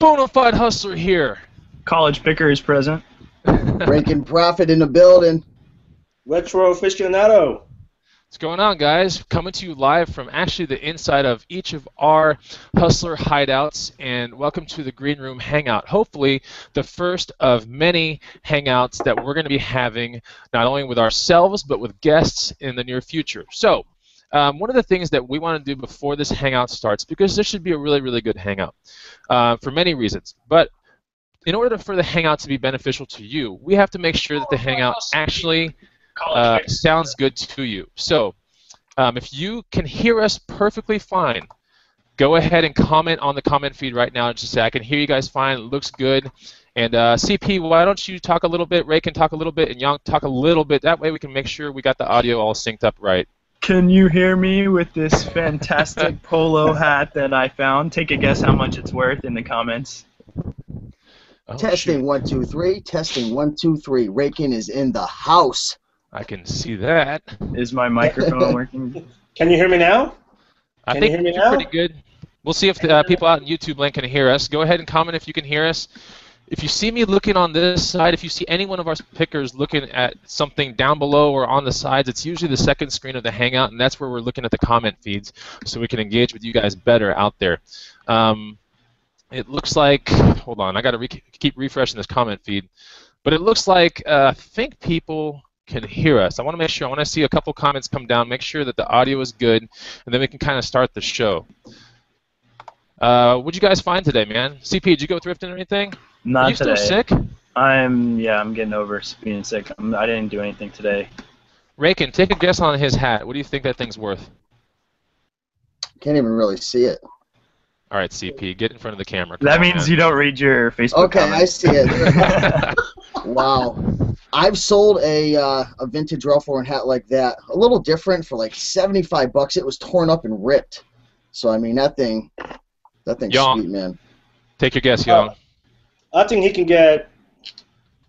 Bonafide Hustler here. College Picker is present. Ranking Profit in the building. Retro Aficionado. What's going on, guys? Coming to you live from actually the inside of each of our Hustler hideouts, and welcome to the Green Room Hangout. Hopefully, the first of many hangouts that we're going to be having, not only with ourselves, but with guests in the near future. So, one of the things that we want to do before this hangout starts, because this should be a really, really good hangout for many reasons, but in order for the hangout to be beneficial to you, we have to make sure that the hangout actually sounds good to you. So if you can hear us perfectly fine, go ahead and comment on the comment feed right now and just say, I can hear you guys fine, it looks good. And CP, why don't you talk a little bit, Ray can talk a little bit, and Young talk a little bit. That way we can make sure we got the audio all synced up right. Can you hear me with this fantastic polo hat that I found? Take a guess how much it's worth in the comments. Oh, Testing shoot. 1 2 3. Testing 1 2 3. Rakin is in the house. I can see that. Is my microphone working? Can you hear me now? I Can you think hear me you're now? pretty good. We'll see if the people out in YouTube land can hear us. Go ahead and comment if you can hear us. If you see me looking on this side, if you see any one of our pickers looking at something down below or on the sides, it's usually the second screen of the Hangout, and that's where we're looking at the comment feeds so we can engage with you guys better out there. It looks like, hold on, I got to keep refreshing this comment feed, but it looks like I think people can hear us. I want to make sure, I want to see a couple comments come down, make sure that the audio is good, and then we can kind of start the show. What'd you guys find today, man? CP, did you go thrifting or anything? Not Are you today. still sick? I'm getting over being sick. I didn't do anything today. Rakin, take a guess on his hat. What do you think that thing's worth? Can't even really see it. All right, CP, get in front of the camera. Come That on, means man. you don't read your Facebook Okay, I comments. see it. Wow. I've sold a vintage Ralph Lauren hat like that, a little different, for like $75. It was torn up and ripped. So I mean, that thing's Young. sweet, man. Take your guess, Young. I think he can get.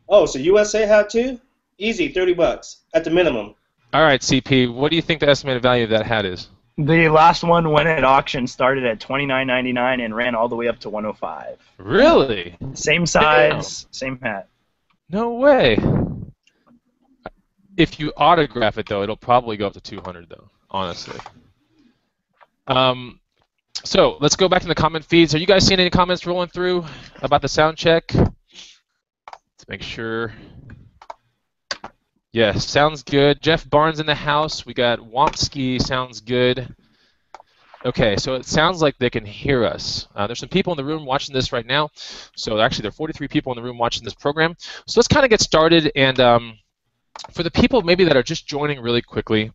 Oh, so USA hat too? Easy, $30 at the minimum. All right, CP, what do you think the estimated value of that hat is? The last one went at auction, started at $29.99 and ran all the way up to $105. Really? Same size, same hat. No way. If you autograph it, though, it'll probably go up to $200, though, honestly. So let's go back to the comment feeds. Are you guys seeing any comments rolling through about the sound check? Let's make sure. Yes, sounds good. Jeff Barnes in the house. We got Wompsky, sounds good. Okay, so it sounds like they can hear us. There's some people in the room watching this right now. So actually, there are 43 people in the room watching this program. So let's kind of get started. And for the people maybe that are just joining really quickly,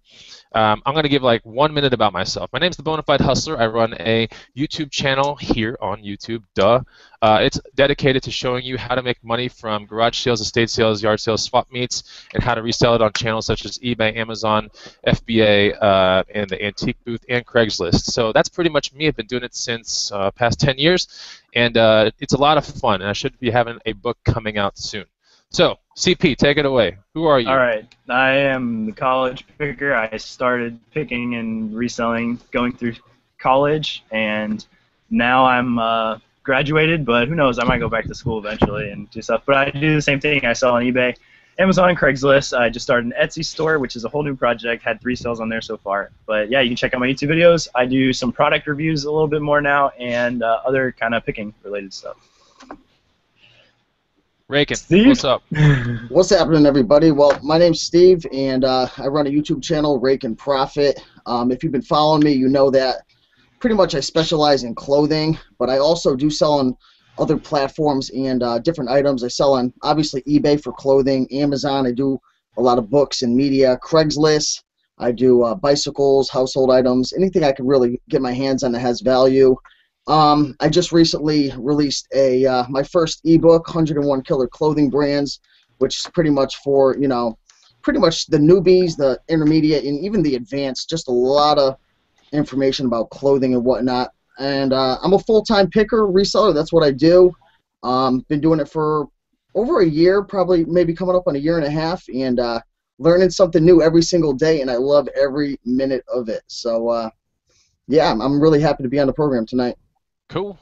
I'm going to give like 1 minute about myself. My name's the Bonafide Hustler. I run a YouTube channel here on YouTube. Duh. It's dedicated to showing you how to make money from garage sales, estate sales, yard sales, swap meets, and how to resell it on channels such as eBay, Amazon, FBA, and the Antique Booth, and Craigslist. So that's pretty much me. I've been doing it since past 10 years, and it's a lot of fun. And I should be having a book coming out soon. So, CP, take it away. Who are you? All right. I am the college picker. I started picking and reselling going through college, and now I'm graduated, but who knows? I might go back to school eventually and do stuff. But I do the same thing. I sell on eBay, Amazon, and Craigslist. I just started an Etsy store, which is a whole new project. Had 3 sales on there so far. But, yeah, you can check out my YouTube videos. I do some product reviews a little bit more now and other kind of picking-related stuff. Rakin, Steve? what's up? What's happening, everybody? Well, my name's Steve, and I run a YouTube channel, Ranking Profit. If you've been following me, you know that pretty much I specialize in clothing, but I also do sell on other platforms and different items. I sell on, obviously, eBay for clothing, Amazon. I do a lot of books and media, Craigslist. I do bicycles, household items, anything I can really get my hands on that has value. I just recently released my first ebook, 101 Killer Clothing Brands, which is pretty much for, pretty much the newbies, the intermediate, and even the advanced. Just a lot of information about clothing and whatnot. And I'm a full-time picker, reseller. That's what I do. Been doing it for over a year, probably maybe coming up on a year and a half, and learning something new every single day, and I love every minute of it. So, yeah, I'm really happy to be on the program tonight. Cool.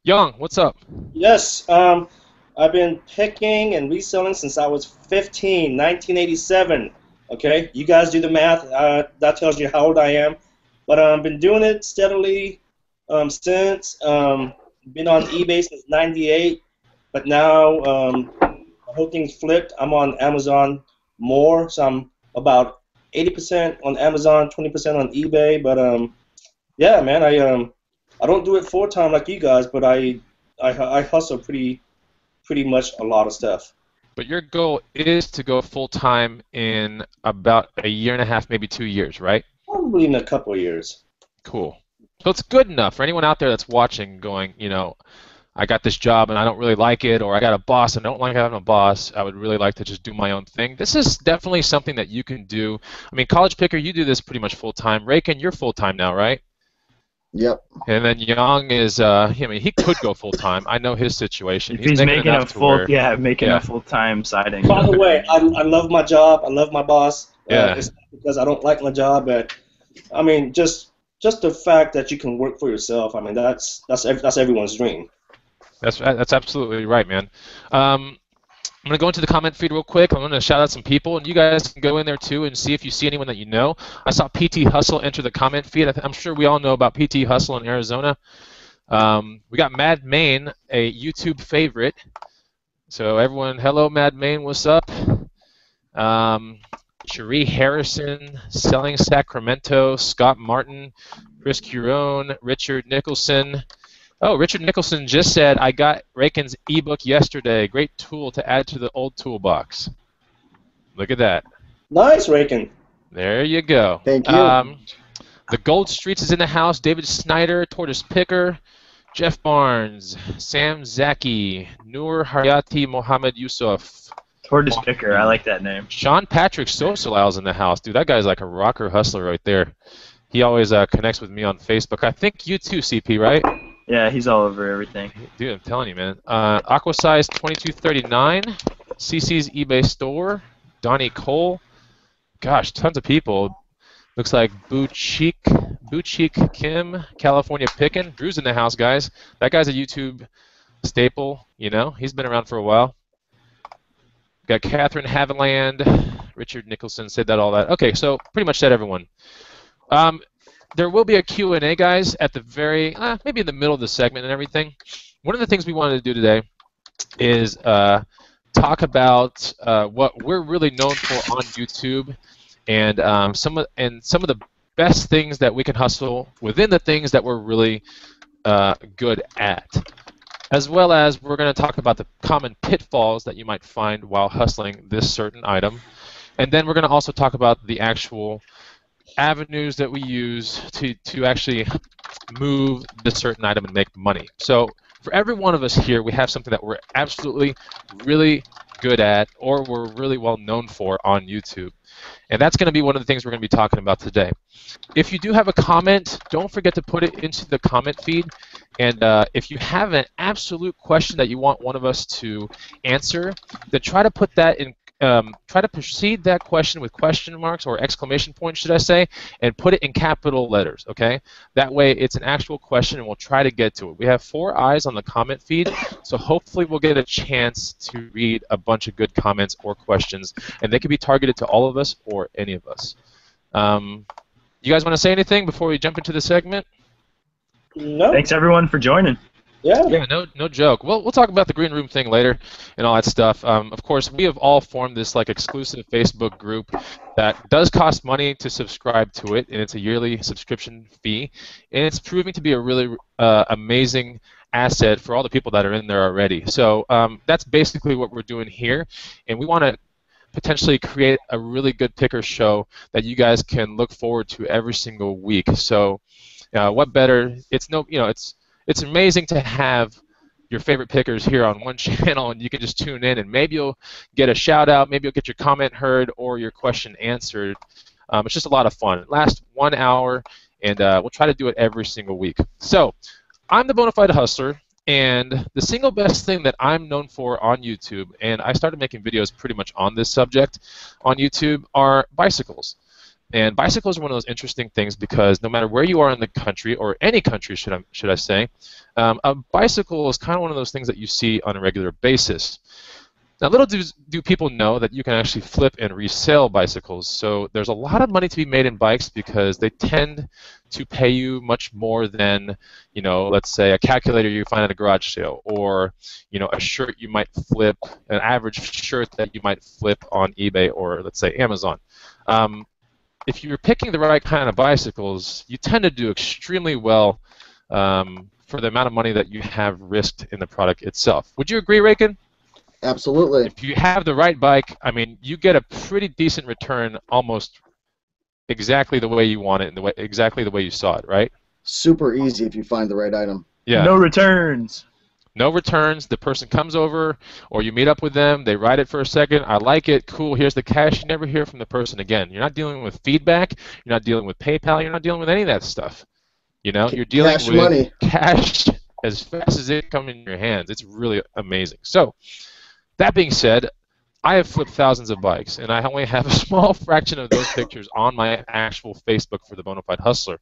Young, what's up? Yes, I've been picking and reselling since I was 15, 1987. Okay, you guys do the math. That tells you how old I am. But I've been doing it steadily since. Been on eBay since '98, but now the whole thing's flipped. I'm on Amazon more, so I'm about 80% on Amazon, 20% on eBay. But yeah, man, I don't do it full time like you guys, but I hustle pretty much a lot of stuff. But your goal is to go full time in about a year and a half, maybe 2 years, right? Probably in a couple of years. Cool. So it's good enough for anyone out there that's watching going, I got this job and I don't really like it, or I got a boss and I don't like having a boss. I would really like to just do my own thing. This is definitely something that you can do. I mean, College Picker, you do this pretty much full time. Raken, you're full time now, right? Yep. And then Young is, I mean, he could go full time. I know his situation. If he's making a a full-time side income. By the way, I love my job. I love my boss. Yeah. It's not because I don't like my job, but I mean, just the fact that you can work for yourself. I mean, that's everyone's dream. That's absolutely right, man. I'm going to go into the comment feed real quick. I'm going to shout out some people, and you guys can go in there too and see if you see anyone that you know. I saw PT Hustle enter the comment feed. I'm sure we all know about PT Hustle in Arizona. We got Mad Main, a YouTube favorite. So everyone, hello Mad Main, what's up? Cherie Harrison, Selling Sacramento, Scott Martin, Chris Curone, Richard Nicholson. Oh, Richard Nicholson just said, I got Raken's ebook yesterday. Great tool to add to the old toolbox. Look at that. Nice, Raken. There you go. Thank you. The Gold Streets is in the house. David Snyder, Tortoise Picker, Jeff Barnes, Sam Zaki, Noor Hayati Mohammed Yusuf. Tortoise Picker, I like that name. Sean Patrick Sosalow's in the house. Dude, that guy's like a rocker hustler right there. He always connects with me on Facebook. I think you too, CP, right? Yeah, he's all over everything. Dude, I'm telling you, man. Aquasize 2239, CC's eBay store, Donnie Cole. Gosh, tons of people. Looks like Bouchique Kim, California Pickin'. Drew's in the house, guys. That guy's a YouTube staple, He's been around for a while. Got Catherine Haviland, Richard Nicholson, said that, all that. Okay, so pretty much said everyone. There will be a Q&A, guys, at the very, maybe in the middle of the segment and everything. One of the things we wanted to do today is talk about what we're really known for on YouTube, and some of the best things that we can hustle within the things that we're really good at. As well as we're going to talk about the common pitfalls that you might find while hustling this certain item. And then we're going to also talk about the actual avenues that we use to actually move this certain item and make money. So for every one of us here, we have something that we're absolutely really good at, or we're really well known for on YouTube. And that's going to be one of the things we're going to be talking about today. If you do have a comment, don't forget to put it into the comment feed. And if you have an absolute question that you want one of us to answer, then try to put that in. Try to precede that question with question marks or exclamation points, should I say, and put it in capital letters, okay? That way it's an actual question and we'll try to get to it. We have 4 eyes on the comment feed, so hopefully we'll get a chance to read a bunch of good comments or questions, and they can be targeted to all of us or any of us. You guys want to say anything before we jump into the segment? No. Thanks, everyone, for joining. Yeah, no joke. We'll talk about the green room thing later and all that stuff. Of course, we have all formed this exclusive Facebook group that does cost money to subscribe to it, and it's a yearly subscription fee, and it's proving to be a really amazing asset for all the people that are in there already. So that's basically what we're doing here, and we want to potentially create a really good picker show that you guys can look forward to every single week. So what better? It's amazing to have your favorite pickers here on one channel, and you can just tune in, and maybe you'll get a shout out, maybe you'll get your comment heard or your question answered. It's just a lot of fun. It lasts 1 hour, and we'll try to do it every single week. So I'm the Bonafide Hustler, and the single best thing that I'm known for on YouTube, and I started making videos pretty much on this subject on YouTube, are bicycles. And bicycles are one of those interesting things because no matter where you are in the country, or any country, should I say, a bicycle is kind of one of those things that you see on a regular basis. Now, little do people know that you can actually flip and resell bicycles. So there's a lot of money to be made in bikes because they tend to pay you much more than, let's say a calculator you find at a garage sale, or, a shirt you might flip, an average shirt that you might flip on eBay or, let's say, Amazon. If you're picking the right kind of bicycles, you tend to do extremely well for the amount of money that you have risked in the product itself. Would you agree, Raken? Absolutely. If you have the right bike, I mean, you get a pretty decent return almost exactly the way you want it and exactly the way you saw it, right? Super easy if you find the right item. Yeah. No returns. No returns. The person comes over, or you meet up with them. They ride it for a second. I like it. Cool. Here's the cash. You never hear from the person again. You're not dealing with feedback. You're not dealing with PayPal. You're not dealing with any of that stuff. You're dealing Cash with money. cash as fast as it comes in your hands. It's really amazing. So, that being said, I have flipped thousands of bikes, and I only have a small fraction of those pictures on my actual Facebook for the Bonafide Hustler.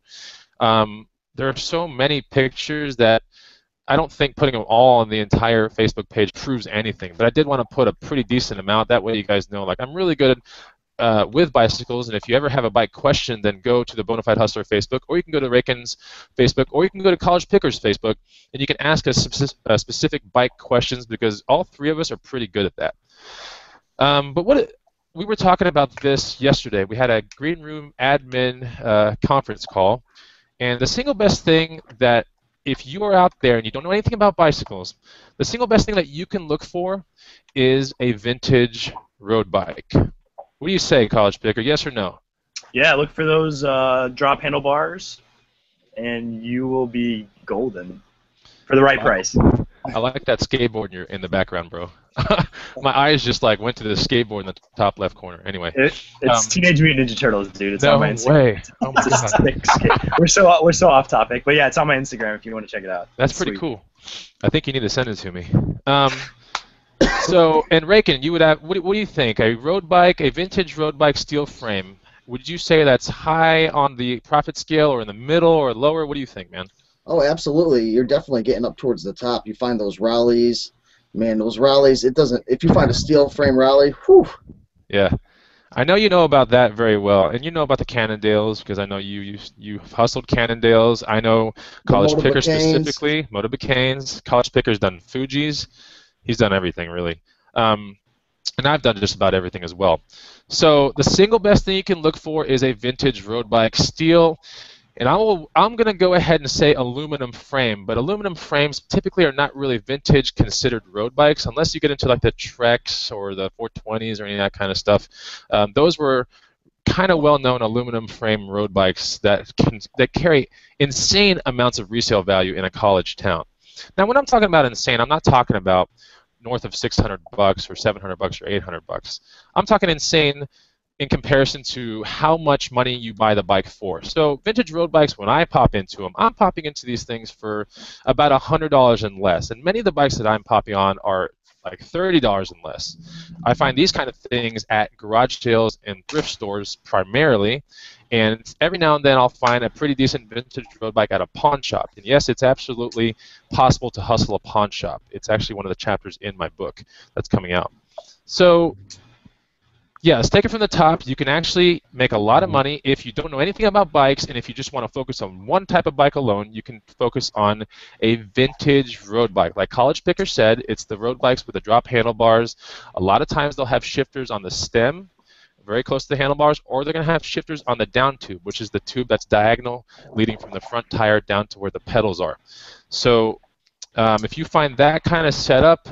There are so many pictures that I don't think putting them all on the entire Facebook page proves anything, but I did want to put a pretty decent amount. That way you guys know, like, I'm really good with bicycles, and if you ever have a bike question, then go to the Bonafide Hustler Facebook, or you can go to Raken's Facebook, or you can go to College Pickers Facebook, and you can ask us specific bike questions, because all three of us are pretty good at that. But we were talking about this yesterday. We had a Green Room admin conference call, and the single best thing that, if you are out there and you don't know anything about bicycles, the single best thing that you can look for is a vintage road bike. What do you say, College Picker? Yes or no? Yeah, look for those drop handlebars, and you will be golden for the right price. I like that skateboard in the background, bro. My eyes just went to the skateboard in the top left corner. Anyway, it's Teenage Mutant Ninja Turtles, dude. It's no on my Instagram. way. Oh my god. We're so off topic, but yeah, it's on my Instagram if you want to check it out. That's pretty cool. I think you need to send it to me. So, and Raken, you would have. What do you think? A road bike, a vintage road bike steel frame. Would you say that's high on the profit scale, or in the middle, or lower? What do you think, man? Oh, absolutely. You're definitely getting up towards the top. You find those rallies. Man, those rallies, it doesn't, if you find a steel frame rally, whew. Yeah. I know you know about that very well, and you know about the Cannondales, because I know you hustled Cannondales. I know College Picker specifically, Motobicanes. College Picker's done Fujis. He's done everything, really. And I've done just about everything as well. So the single best thing you can look for is a vintage road bike steel. And I'm going to go ahead and say aluminum frame, but aluminum frames typically are not really vintage considered road bikes unless you get into like the Treks or the 420s or any of that kind of stuff. Those were kind of well-known aluminum frame road bikes that carry insane amounts of resale value in a college town. Now, when I'm talking about insane, I'm not talking about north of $600 or $700 or $800. I'm talking insane in comparison to how much money you buy the bike for. So vintage road bikes, when I pop into them, I'm popping into these things for about $100 and less. And many of the bikes that I'm popping on are like $30 and less. I find these kind of things at garage sales and thrift stores primarily. And every now and then I'll find a pretty decent vintage road bike at a pawn shop. And yes, it's absolutely possible to hustle a pawn shop. It's actually one of the chapters in my book that's coming out. So yeah, let's take it from the top. You can actually make a lot of money if you don't know anything about bikes, and if you just want to focus on one type of bike alone, you can focus on a vintage road bike. Like College Picker said, it's the road bikes with the drop handlebars. A lot of times they'll have shifters on the stem, very close to the handlebars, or they're going to have shifters on the down tube, which is the tube that's diagonal, leading from the front tire down to where the pedals are. So if you find that kind of setup,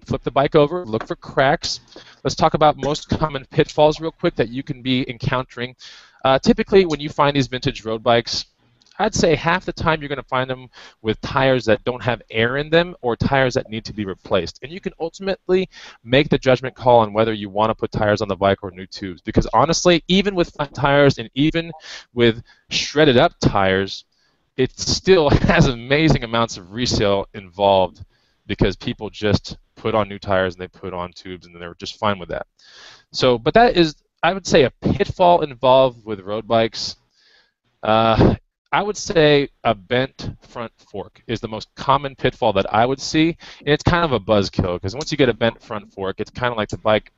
flip the bike over, look for cracks. Let's talk about most common pitfalls real quick that you can be encountering. Typically, when you find these vintage road bikes, I'd say half the time you're going to find them with tires that don't have air in them or tires that need to be replaced. And you can ultimately make the judgment call on whether you want to put tires on the bike or new tubes. Because honestly, even with flat tires and even with shredded up tires, it still has amazing amounts of resale involved because people just put on new tires and they put on tubes and they're just fine with that. So, but that is I would say a pitfall involved with road bikes. I would say a bent front fork is the most common pitfall that I would see, and it's kind of a buzzkill because once you get a bent front fork, it's kind of like the bike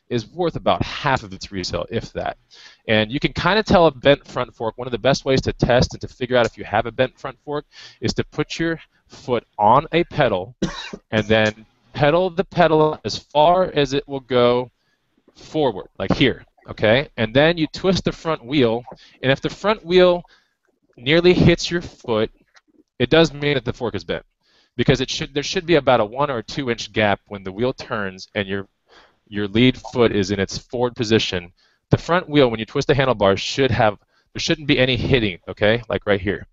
is worth about half of its resale, if that. And you can kind of tell a bent front fork. One of the best ways to test and to figure out if you have a bent front fork is to put your foot on a pedal and then pedal the pedal as far as it will go forward, like here, okay? And then you twist the front wheel, and if the front wheel nearly hits your foot, it does mean that the fork is bent, because there should be about a 1 or 2 inch gap when the wheel turns and your lead foot is in its forward position. The front wheel, when you twist the handlebars, there shouldn't be any hitting, okay, like right here.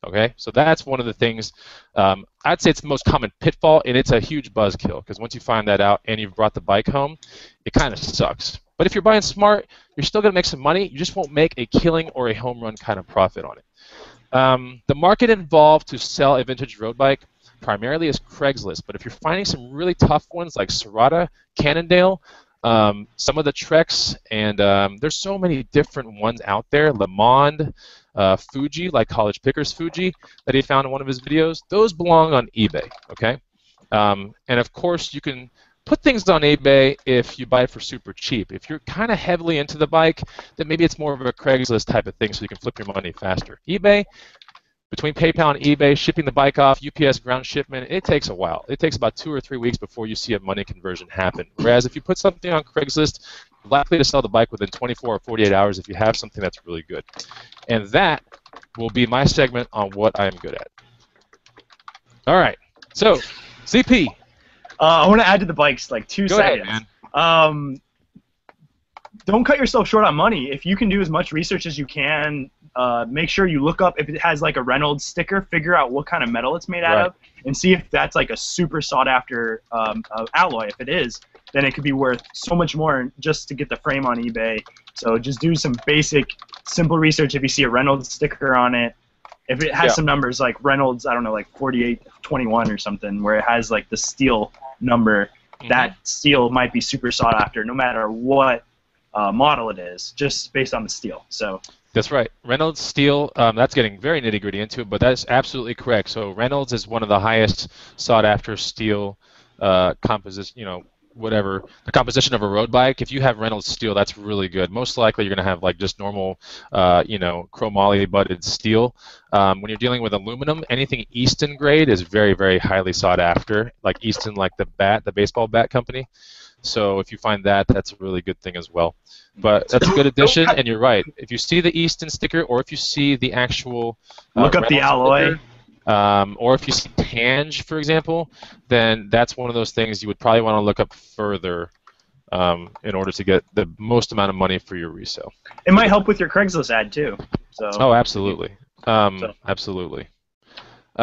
Okay, so that's one of the things. I'd say it's the most common pitfall, and it's a huge buzzkill because once you find that out and you've brought the bike home, it kind of sucks. But if you're buying smart, you're still going to make some money. You just won't make a killing or a home run kind of profit on it. The market involved to sell a vintage road bike primarily is Craigslist, but if you're finding some really tough ones like Serrata, Cannondale, some of the Treks, and there's so many different ones out there, Le Monde, Fuji, like College Picker's Fuji that he found in one of his videos, those belong on eBay, okay? And of course, you can put things on eBay if you buy it for super cheap. If you're kind of heavily into the bike, then maybe it's more of a Craigslist type of thing so you can flip your money faster. eBay, between PayPal and eBay, shipping the bike off, UPS ground shipment, it takes a while. It takes about 2 or 3 weeks before you see a money conversion happen. Whereas if you put something on Craigslist, you're likely to sell the bike within 24 or 48 hours if you have something that's really good. And that will be my segment on what I'm good at. All right. So, CP. I want to add to the bikes like 2 Go seconds. ahead, man. Don't cut yourself short on money. If you can do as much research as you can, make sure you look up if it has like a Reynolds sticker, figure out what kind of metal it's made out of, and see if that's like a super sought after alloy. If it is, then it could be worth so much more just to get the frame on eBay. So just do some basic, simple research if you see a Reynolds sticker on it. If it has some numbers like Reynolds, I don't know, like 4821 or something, where it has like the steel number, that steel might be super sought after no matter what model it is, just based on the steel. So that's right. Reynolds steel, that's getting very nitty-gritty into it, but that's absolutely correct. So Reynolds is one of the highest sought-after steel composition, whatever, the composition of a road bike. If you have Reynolds steel, that's really good. Most likely you're going to have like just normal, chromoly butted steel. When you're dealing with aluminum, anything Easton grade is very, very highly sought after, like Easton, like the baseball bat company. So if you find that, that's a really good thing as well. But that's a good addition, and you're right. If you see the Easton sticker, or if you see the actual look up the alloy, sticker, or if you see Tange, for example, then that's one of those things you would probably want to look up further in order to get the most amount of money for your resale. It might help with your Craigslist ad too. So. Oh, absolutely. Absolutely. Go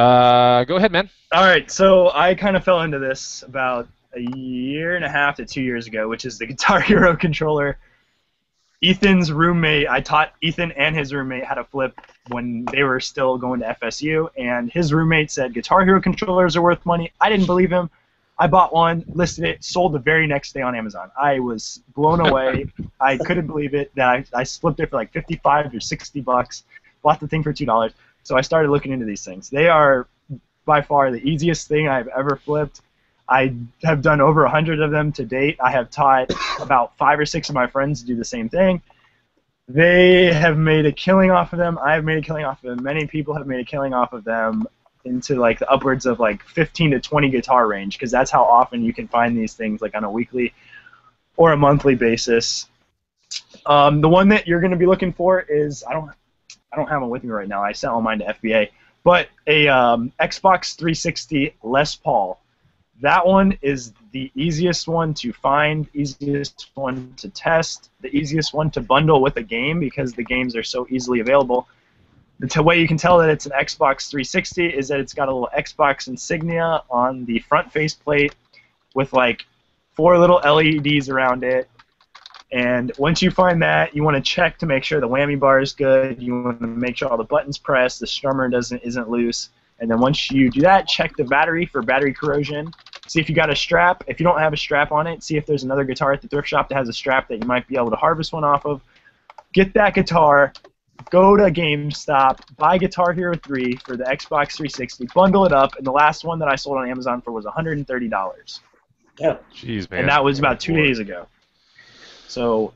ahead, man. All right, so I kind of fell into this about a 1.5 to 2 years ago, which is the Guitar Hero controller. Ethan's roommate, I taught Ethan and his roommate how to flip when they were still going to FSU, and his roommate said Guitar Hero controllers are worth money. I didn't believe him. I bought one, listed it, sold the very next day on Amazon. I was blown away. I couldn't believe it that I flipped it for like 55 or 60 bucks, bought the thing for $2. So I started looking into these things. They are by far the easiest thing I've ever flipped. I have done over 100 of them to date. I have taught about 5 or 6 of my friends to do the same thing. They have made a killing off of them. I have made a killing off of them. Many people have made a killing off of them into like the upwards of like 15 to 20 guitar range, because that's how often you can find these things, like on a weekly or a monthly basis. The one that you're going to be looking for is, I don't have one with me right now. I sent all mine to FBA, but a Xbox 360 Les Paul. That one is the easiest one to find, easiest one to test, the easiest one to bundle with a game because the games are so easily available. The way you can tell that it's an Xbox 360 is that it's got a little Xbox insignia on the front faceplate with like 4 little LEDs around it. And once you find that, you want to check to make sure the whammy bar is good. You want to make sure all the buttons pressed, the strummer isn't loose. And then once you do that, check the battery for battery corrosion. See if you got a strap. If you don't have a strap on it, see if there's another guitar at the thrift shop that has a strap that you might be able to harvest one off of. Get that guitar. Go to GameStop, buy Guitar Hero 3 for the Xbox 360, bundle it up, and the last one that I sold on Amazon for was $130. Yeah. Jeez, man. And that was about 2 days ago. So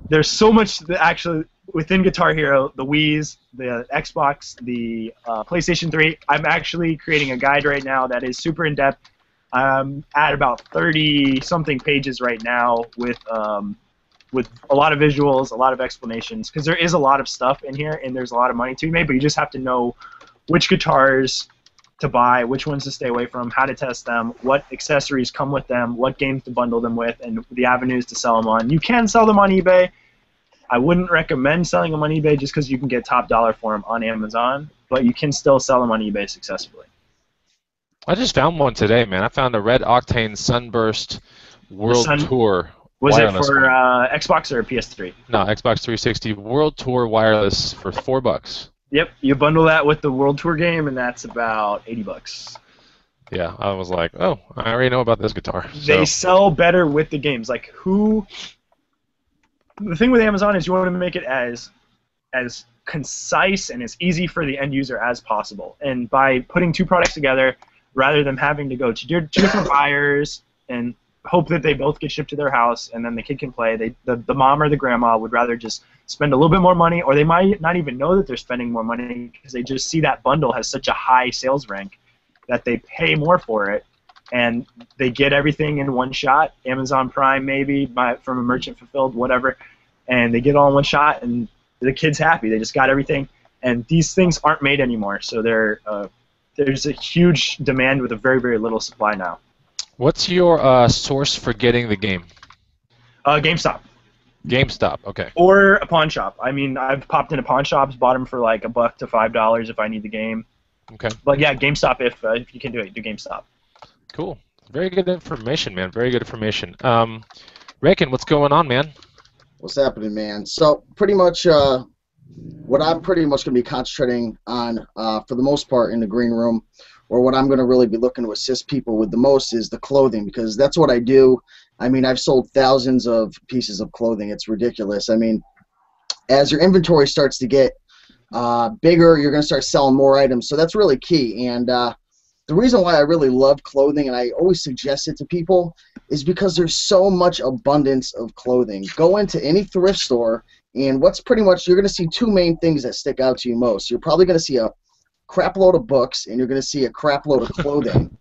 there's so much that actually within Guitar Hero, the Wii's, the Xbox, the PlayStation 3. I'm actually creating a guide right now that is super in-depth. I'm at about 30-something pages right now with a lot of visuals, a lot of explanations, because there is a lot of stuff in here, and there's a lot of money to be made, but you just have to know which guitars to buy, which ones to stay away from, how to test them, what accessories come with them, what games to bundle them with, and the avenues to sell them on. You can sell them on eBay. I wouldn't recommend selling them on eBay just because you can get top dollar for them on Amazon, but you can still sell them on eBay successfully. I just found one today, man. I found a Red Octane Sunburst World Tour. Was it wireless for one. Xbox or PS3? No, Xbox 360 World Tour wireless for $4. Yep, you bundle that with the World Tour game, and that's about $80. Yeah, I was like, oh, I already know about this guitar. They sell better with the games. Like, the thing with Amazon is you want to make it as concise and as easy for the end user as possible. And by putting two products together, rather than having to go to two different buyers and hope that they both get shipped to their house and then the kid can play, the mom or the grandma would rather just spend a little bit more money, or they might not even know that they're spending more money because they just see that bundle has such a high sales rank that they pay more for it, and they get everything in one shot, Amazon Prime maybe, from a merchant fulfilled, whatever, and they get it all in one shot, and the kid's happy. They just got everything, and these things aren't made anymore, so there's a huge demand with a very, very little supply now. What's your source for getting the game? GameStop. GameStop, okay. Or a pawn shop. I mean, I've popped into pawn shops, bought them for like $1 to $5 if I need the game. Okay. But yeah, GameStop if you can do it, do GameStop. Cool. Very good information, man. Very good information. Reckon, what's going on, man? What's happening, man? So pretty much what I'm pretty much going to be concentrating on for the most part in the green room, or what I'm going to really be looking to assist people with the most, is the clothing, because that's what I do. I mean, I've sold thousands of pieces of clothing. It's ridiculous. I mean, as your inventory starts to get bigger, you're going to start selling more items. So that's really key. And the reason why I really love clothing, and I always suggest it to people, is because there's so much abundance of clothing. Go into any thrift store, and what's pretty much, you're going to see two main things that stick out to you most. You're probably going to see a crap load of books, and you're going to see a crap load of clothing.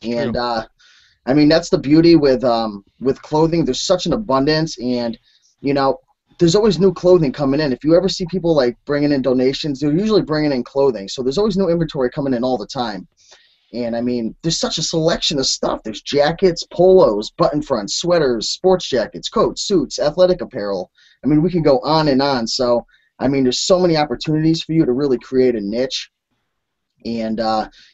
And I mean, that's the beauty with clothing. There's such an abundance, and you know, there's always new clothing coming in. If you ever see people like bringing in donations, they're usually bringing in clothing. So there's always new inventory coming in all the time. And I mean, there's such a selection of stuff. There's jackets, polos, button fronts, sweaters, sports jackets, coats, suits, athletic apparel. I mean, we could go on and on. So I mean, there's so many opportunities for you to really create a niche. And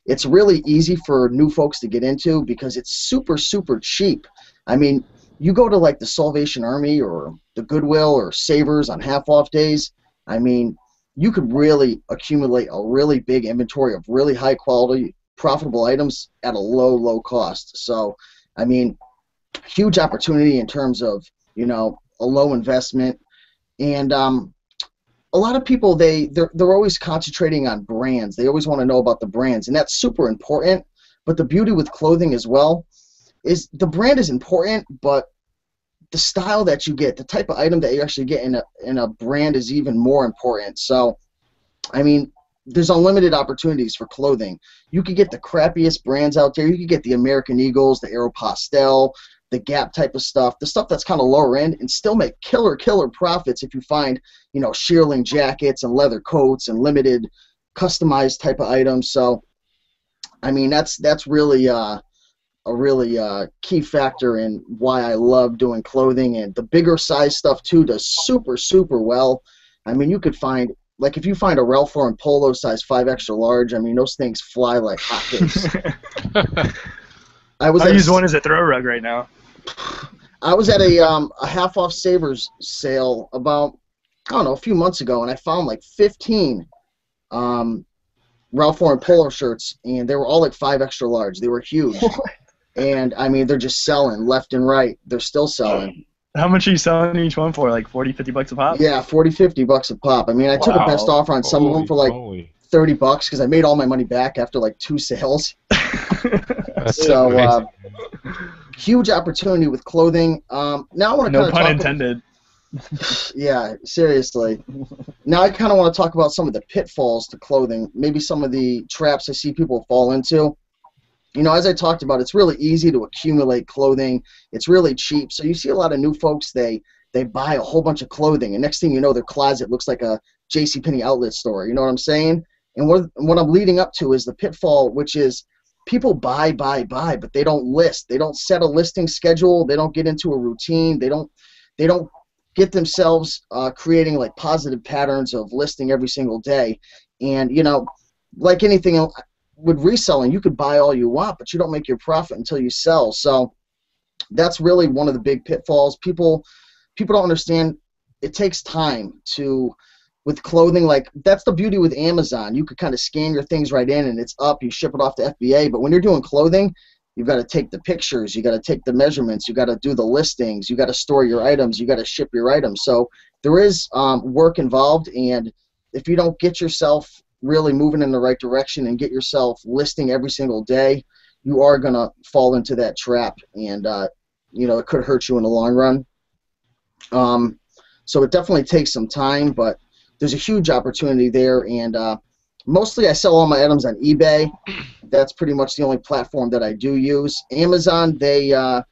it's really easy for new folks to get into because it's super, super cheap. I mean, you go to like the Salvation Army or the Goodwill or Savers on half-off days, I mean, you could really accumulate a really big inventory of really high-quality, profitable items at a low, low cost. So, I mean, huge opportunity in terms of, you know, a low investment. And a lot of people, they're always concentrating on brands. They always want to know about the brands, and that's super important. But the beauty with clothing as well is the brand is important, but the style that you get, the type of item that you actually get in a brand is even more important. So, I mean, there's unlimited opportunities for clothing. You could get the crappiest brands out there. You could get the American Eagles, the Aeropostale, the Gap type of stuff, the stuff that's kind of lower end, and still make killer profits if you find, you know, shearling jackets and leather coats and limited customized type of items. So, I mean, that's really a really key factor in why I love doing clothing. And the bigger size stuff too does super, super well. I mean, you could find, like, if you find a Ralph Lauren polo size 5 extra large, I mean, those things fly like hotcakes. I use one as a throw rug right now. I was at a half-off Savers sale about, I don't know, a few months ago, and I found like 15 Ralph Lauren polo shirts, and they were all like 5 extra large. They were huge. And I mean, they're just selling left and right. They're still selling. How much are you selling each one for? Like 40, 50 bucks a pop? Yeah, 40, 50 bucks a pop. I mean, I took a best offer on some of them for like Holy. 30 bucks because I made all my money back after like 2 sales. That's So amazing. huge opportunity with clothing. Now I want to No kind of pun talk. intended. Yeah, seriously. Now I kind of want to talk about some of the pitfalls to clothing. Maybe some of the traps I see people fall into. You know, as I talked about, it's really easy to accumulate clothing. It's really cheap. So you see a lot of new folks, they buy a whole bunch of clothing, and next thing you know, their closet looks like a JCPenney outlet store. You know what I'm saying? And what I'm leading up to is the pitfall, which is people buy, but they don't list. They don't set a listing schedule. They don't get into a routine. They don't get themselves creating like positive patterns of listing every single day. And, you know, like anything else, with reselling, you could buy all you want, but you don't make your profit until you sell. So that's really one of the big pitfalls. People don't understand it takes time to, with clothing, like that's the beauty with Amazon. You could kind of scan your things right in and it's up, you ship it off to FBA. But when you're doing clothing, you've got to take the pictures, you got to take the measurements, you got to do the listings, you got to store your items, you got to ship your items. So there is work involved, and if you don't get yourself really moving in the right direction and get yourself listing every single day, you are going to fall into that trap, and you know, it could hurt you in the long run. So it definitely takes some time, but there's a huge opportunity there, and mostly I sell all my items on eBay. That's pretty much the only platform that I do use. Amazon, I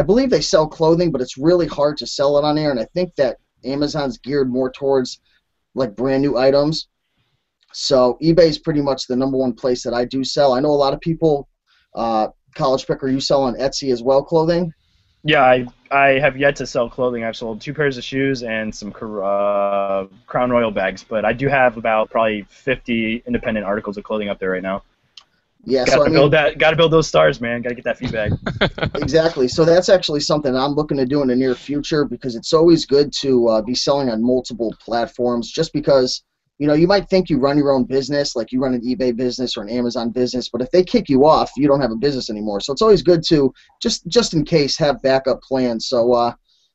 believe they sell clothing, but it's really hard to sell it on there, and I think that Amazon's geared more towards like brand new items. So eBay is pretty much the #1 place that I do sell. I know a lot of people, College Picker, you sell on Etsy as well, clothing? Yeah, I have yet to sell clothing. I've sold 2 pairs of shoes and some Crown Royal bags, but I do have about probably 50 independent articles of clothing up there right now. Yeah, so I mean, gotta build those stars, man. Gotta get that feedback. exactly. So that's actually something I'm looking to do in the near future, because it's always good to be selling on multiple platforms, just because, you know, you might think you run your own business, like you run an eBay business or an Amazon business, but if they kick you off, you don't have a business anymore. So it's always good to, just in case, have backup plans. So,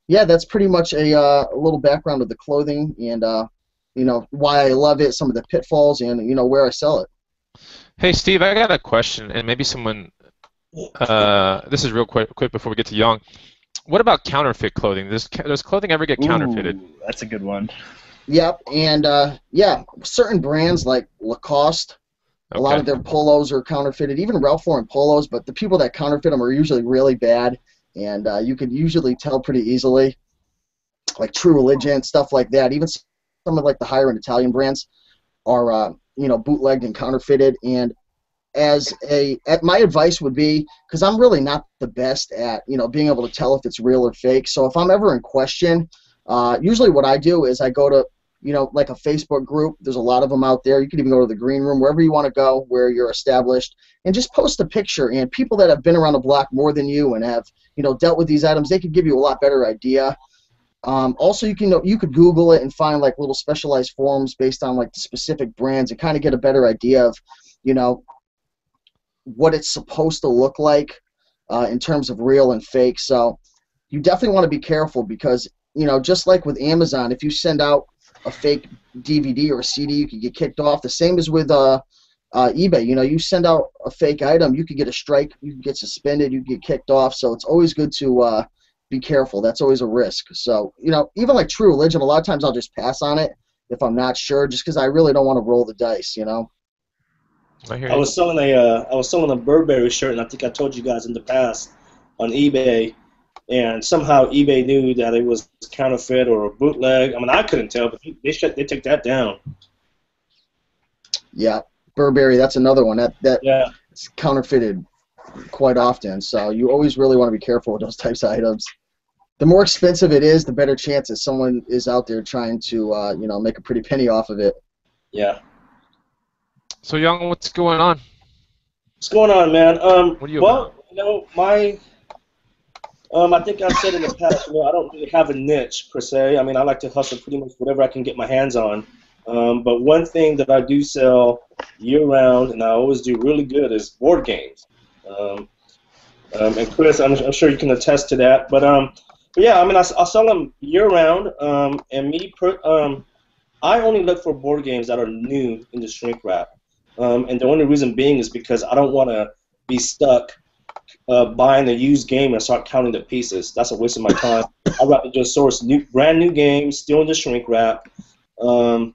yeah, that's pretty much a little background of the clothing, and, you know, why I love it, some of the pitfalls, and, you know, where I sell it. Hey, Steve, I got a question, and maybe someone. This is real quick before we get to Young. What about counterfeit clothing? Does clothing ever get counterfeited? Ooh, that's a good one. Yep, and yeah, certain brands like Lacoste, a lot of their polos are counterfeited, even Ralph Lauren polos, but the people that counterfeit them are usually really bad, and you could usually tell pretty easily, like True Religion, stuff like that. Even some of like the higher end Italian brands are you know, bootlegged and counterfeited. And my advice would be, because I'm really not the best at, you know, being able to tell if it's real or fake. So if I'm ever in question, usually what I do is I go to, you know, like a Facebook group. There's a lot of them out there. You can even go to the green room, wherever you want to go, where you're established, and just post a picture. And people that have been around the block more than you and have, you know, dealt with these items, they could give you a lot better idea. Also, you could Google it and find like little specialized forums based on like the specific brands, and kind of get a better idea of, you know, what it's supposed to look like in terms of real and fake. So you definitely want to be careful, because, you know, just like with Amazon, if you send out a fake DVD or a CD, you could get kicked off. The same as with eBay. You know, you send out a fake item, you could get a strike, you could get suspended, you could get kicked off. So it's always good to be careful. That's always a risk. So, you know, even like True Religion, a lot of times I'll just pass on it if I'm not sure, just because I really don't want to roll the dice, you know. I was selling a Burberry shirt, and I think I told you guys in the past, on eBay, and somehow eBay knew that it was counterfeit or a bootleg. I mean, I couldn't tell, but they took that down. Yeah, Burberry, that's another one that Yeah. it's counterfeited quite often. So you always really want to be careful with those types of items. The more expensive it is, the better chance that someone is out there trying to, you know, make a pretty penny off of it. Yeah. So, Young, what's going on? What's going on, man? What are you well, you know, I think I've said in the past, you know, I don't really have a niche per se. I mean, I like to hustle pretty much whatever I can get my hands on. But one thing that I do sell year-round, and I always do really good, is board games. And Chris, I'm sure you can attest to that. But yeah, I mean, I sell them year round. And I only look for board games that are new in the shrink wrap. And the only reason being is because I don't want to be stuck buying a used game and start counting the pieces. That's a waste of my time. I'd rather just source brand new games, still in the shrink wrap. And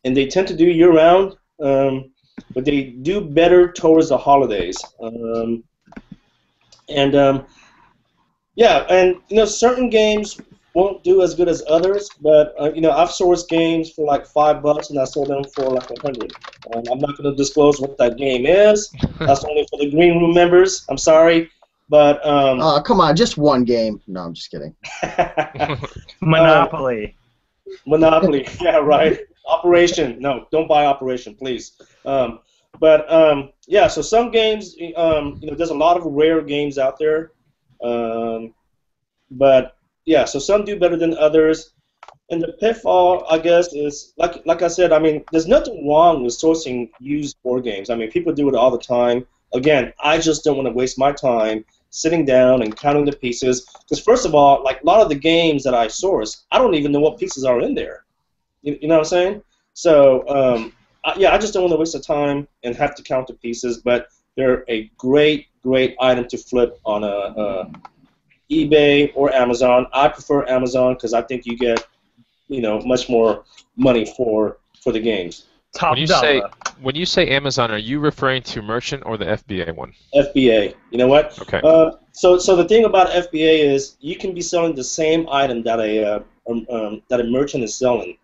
they tend to do year round, but they do better towards the holidays. Yeah, and certain games won't do as good as others, but I've sourced games for like $5 and I sold them for like 100. I'm not going to disclose what that game is. That's only for the green room members. I'm sorry, but come on, just one game. No, I'm just kidding. Monopoly. Monopoly. Yeah, right. Operation. No, don't buy Operation, please. Yeah, so some games, there's a lot of rare games out there, but yeah, so some do better than others. And the pitfall, I guess, is like I said. I mean, there's nothing wrong with sourcing used board games. I mean, people do it all the time. Again, I just don't want to waste my time sitting down and counting the pieces. Because first of all, like a lot of the games that I source, I don't even know what pieces are in there. You know what I'm saying? So yeah, I just don't want to waste the time and have to count the pieces. But they're a great item to flip on eBay or Amazon. I prefer Amazon because I think you get much more money for the games. Top dollar. When you say Amazon, are you referring to merchant or the FBA one? FBA. You know what? Okay. So the thing about FBA is you can be selling the same item that a merchant is selling,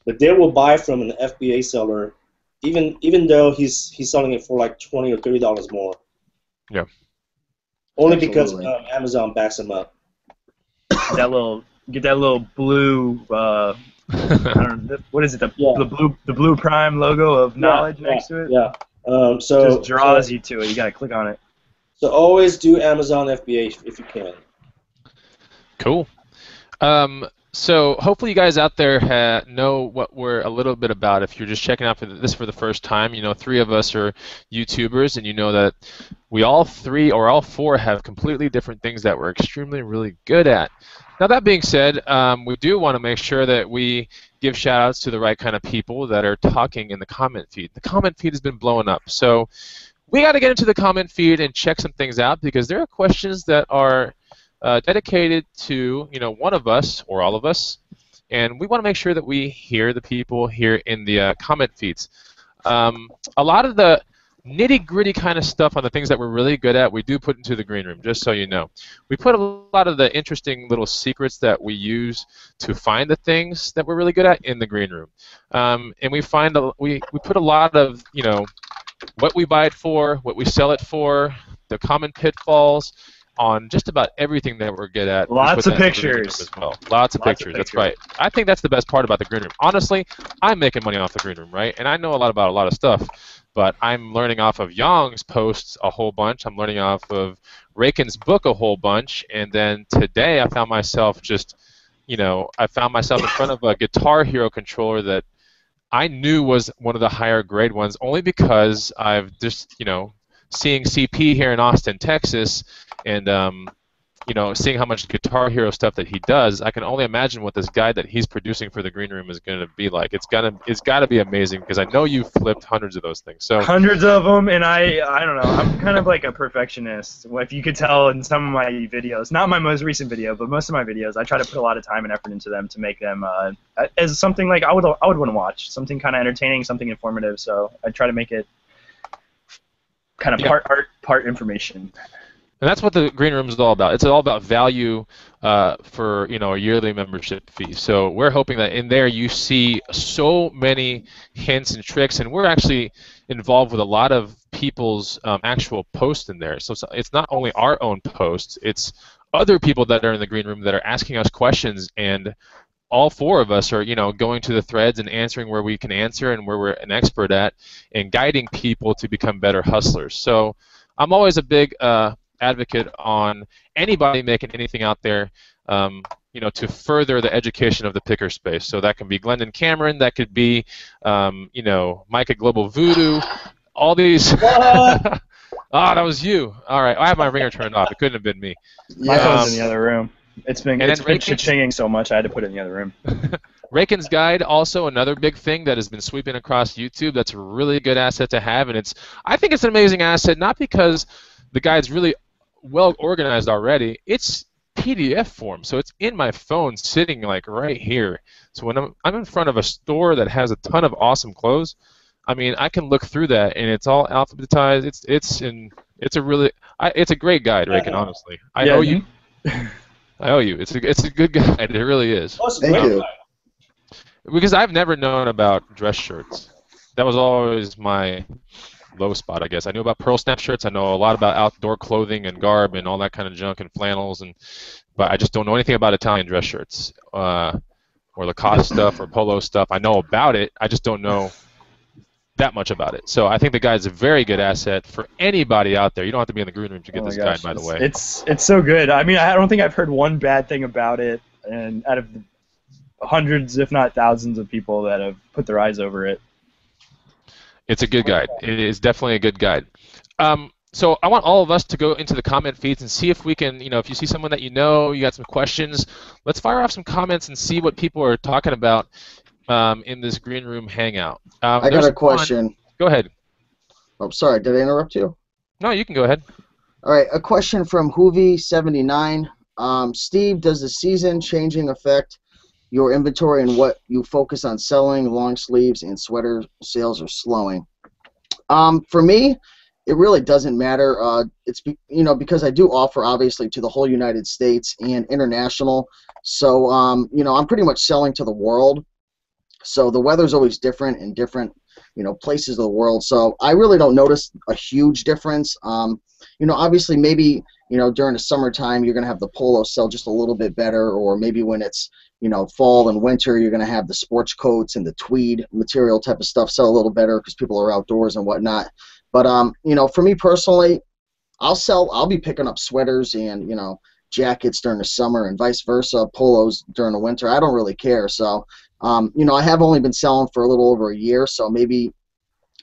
but they will buy from an FBA seller, even though he's selling it for like $20 or $30 more. Yeah. Only because Amazon backs him up. Get that little blue. I don't know, what is it? The blue Prime logo of knowledge next to it. Yeah. Just draws you to it. You gotta click on it. So always do Amazon FBA if you can. Cool. So hopefully you guys out there know what we're a little bit about. If you're just checking out this for the first time, 3 of us are YouTubers, and you know that we all 3 or all 4 have completely different things that we're extremely really good at. Now that being said, we do want to make sure that we give shout-outs to the right kind of people that are talking in the comment feed. The comment feed has been blowing up, so we got to get into the comment feed and check some things out, because there are questions that are dedicated to one of us or all of us, and we want to make sure that we hear the people here in the comment feeds. A lot of the nitty-gritty kind of stuff on the things that we're really good at, we do put into the green room, just so you know. We put a lot of the interesting little secrets that we use to find the things that we're really good at in the green room. And we put a lot of, what we buy it for, what we sell it for, the common pitfalls, on just about everything that we're good at. Lots of pictures. As well. Lots of pictures, that's right. I think that's the best part about the green room. Honestly, I'm making money off the green room, right? And I know a lot about a lot of stuff, but I'm learning off of Yong's posts a whole bunch. I'm learning off of Raken's book a whole bunch, and then today I found myself in front of a Guitar Hero controller that I knew was one of the higher grade ones, only because I've just, seeing CP here in Austin, Texas, and seeing how much Guitar Hero stuff that he does, I can only imagine what this guide that he's producing for the green room is going to be like. It's got to be amazing, because I know you've flipped hundreds of those things. So hundreds of them, and I don't know. I'm kind of like a perfectionist. If you could tell in some of my videos, not my most recent video, but most of my videos, I try to put a lot of time and effort into them to make them as something like I would want to watch, something kind of entertaining, something informative. So I try to make it kind of part art, part information. And that's what the green room is all about. It's all about value for a yearly membership fee. So we're hoping that in there you see so many hints and tricks, and we're actually involved with a lot of people's actual posts in there. So it's not only our own posts, it's other people that are in the green room that are asking us questions, and all 4 of us are going to the threads and answering where we can answer and where we're an expert at, and guiding people to become better hustlers. So I'm always a big advocate on anybody making anything out there, to further the education of the picker space. So that can be Glendon Cameron, that could be, Micah Global Voodoo, all these. Ah, that was you. All right, I have my ringer turned off. It couldn't have been me. My phone's Um, in the other room. It's been and it's then been Raken's, cha-chinging so much I had to put it in the other room. Raken's Guide, also another big thing that has been sweeping across YouTube. That's a really good asset to have, and I think it's an amazing asset, not because the guide's really well organized already. It's PDF form, so it's in my phone, sitting like right here. So when I'm in front of a store that has a ton of awesome clothes, I mean, I can look through that, and it's all alphabetized. It's a great guide, Raken. Honestly, I owe you. I owe you. It's a good guide. It really is. Oh, it's a Thank great you. guy. Because I've never known about dress shirts. That was always my low spot, I guess. I knew about pearl snap shirts. I know a lot about outdoor clothing and garb and all that kind of junk and flannels, but I just don't know anything about Italian dress shirts or Lacoste stuff or polo stuff. I know about it. I just don't know that much about it. So I think the guide's a very good asset for anybody out there. You don't have to be in the green room to get Oh my this gosh, guide, by the way. It's so good. I mean, I don't think I've heard one bad thing about it, and out of the hundreds, if not thousands, of people that have put their eyes over it. It's a good guide. It is definitely a good guide. So I want all of us to go into the comment feeds and see if we can, if you see someone that you got some questions, let's fire off some comments and see what people are talking about in this green room hangout. I got a question. Go ahead. Oh, sorry. Did I interrupt you? No, you can go ahead. All right. A question from Hoovy79. Steve, does the season changing affect your inventory and what you focus on selling? Long sleeves and sweater sales are slowing. For me, it really doesn't matter. It's because I do offer obviously to the whole United States and international. So I'm pretty much selling to the world. So the weather's always different in different places of the world. So I really don't notice a huge difference. Obviously maybe during the summertime you're going to have the polo sell just a little bit better, or maybe when it's fall and winter you're going to have the sports coats and the tweed material type of stuff sell a little better because people are outdoors and whatnot. But for me personally, I'll be picking up sweaters and jackets during the summer and vice versa, polos during the winter. I don't really care. So I have only been selling for a little over a year, so maybe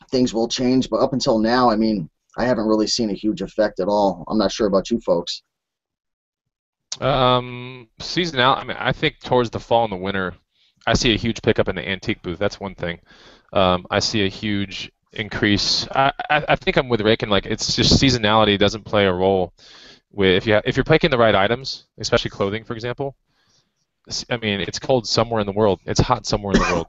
things will change. But up until now, I mean, I haven't really seen a huge effect at all. I'm not sure about you folks. Seasonal. I mean, I think towards the fall and the winter, I see a huge pickup in the antique booth. That's one thing. I see a huge increase. I think I'm with Raken. Like, it's just seasonality doesn't play a role with if you're picking the right items, especially clothing, for example. I mean, it's cold somewhere in the world. It's hot somewhere in the world,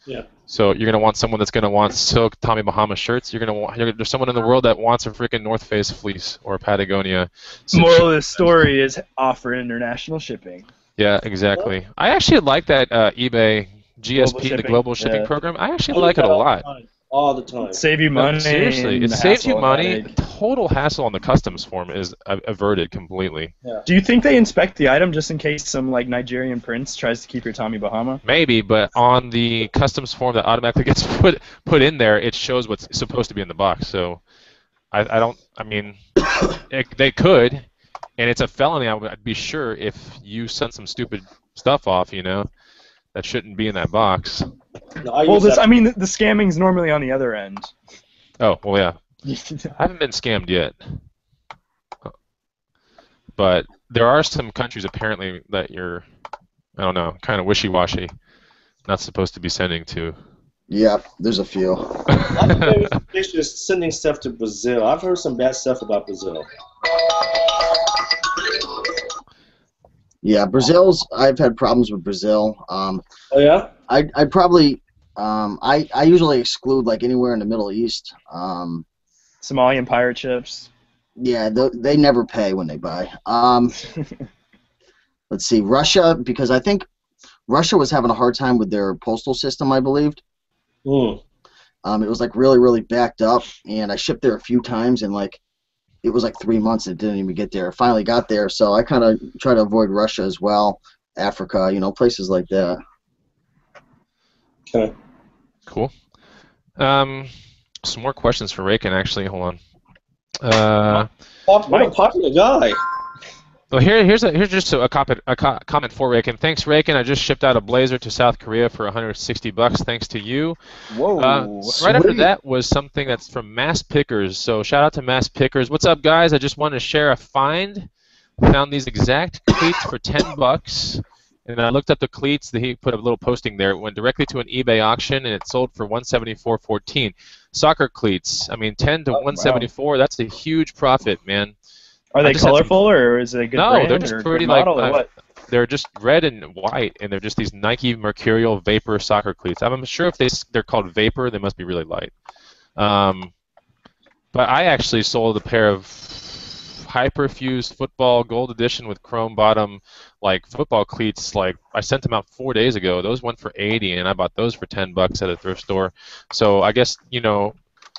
Yeah. So you're gonna want someone that's gonna want silk Tommy Bahama shirts. There's someone in the world that wants a freaking North Face fleece or a Patagonia. Moral of the story is offer international shipping. Yeah, exactly. I actually like that eBay GSP, the global shipping program. I actually like it a lot. All the time. Save you money. Seriously, it and saves you hassle and money. headache. Total hassle on the customs form is averted completely. Yeah. Do you think they inspect the item just in case some Nigerian prince tries to keep your Tommy Bahama? Maybe, but on the customs form that automatically gets put in there, it shows what's supposed to be in the box. So they could, and it's a felony. I'd be sure if you sent some stupid stuff off, that shouldn't be in that box. No, The scamming's normally on the other end. Oh, well, yeah. I haven't been scammed yet. But there are some countries apparently that you're, I don't know, kind of wishy-washy, not supposed to be sending to. Yeah, there's a few. I'm very suspicious sending stuff to Brazil. I've heard some bad stuff about Brazil. Yeah, I've had problems with Brazil. Oh, yeah? I'd probably, I usually exclude anywhere in the Middle East. Somalian pirate ships. Yeah, they never pay when they buy. Let's see, Russia, because I think Russia was having a hard time with their postal system, I believed. Mm. It was really, really backed up, and I shipped there a few times, and it was 3 months it didn't even get there. It finally got there, so I kind of try to avoid Russia as well, Africa, places like that. Okay. Cool. Some more questions for Raken, actually. Hold on. What a popular guy. Well, here's just comment for Raken. Thanks, Raken. I just shipped out a blazer to South Korea for $160. Thanks to you. Whoa. Right after Sweet. that was something that's from Mass Pickers. So shout out to Mass Pickers. What's up, guys? I just wanted to share a find. Found these exact cleats for $10. And I looked up the cleats. He put a little posting there. It went directly to an eBay auction, and it sold for $174.14. Soccer cleats. I mean, 10 to 174. Wow. That's a huge profit, man. Are they colorful, or is it a good brand? No, they're just pretty like they're just red and white, and they're just these Nike Mercurial Vapor soccer cleats. I'm sure if they're called Vapor, they must be really light. But I actually sold a pair of Hyperfuse football gold edition with chrome bottom, like football cleats. Like I sent them out 4 days ago. Those went for $80, and I bought those for $10 at a thrift store. So I guess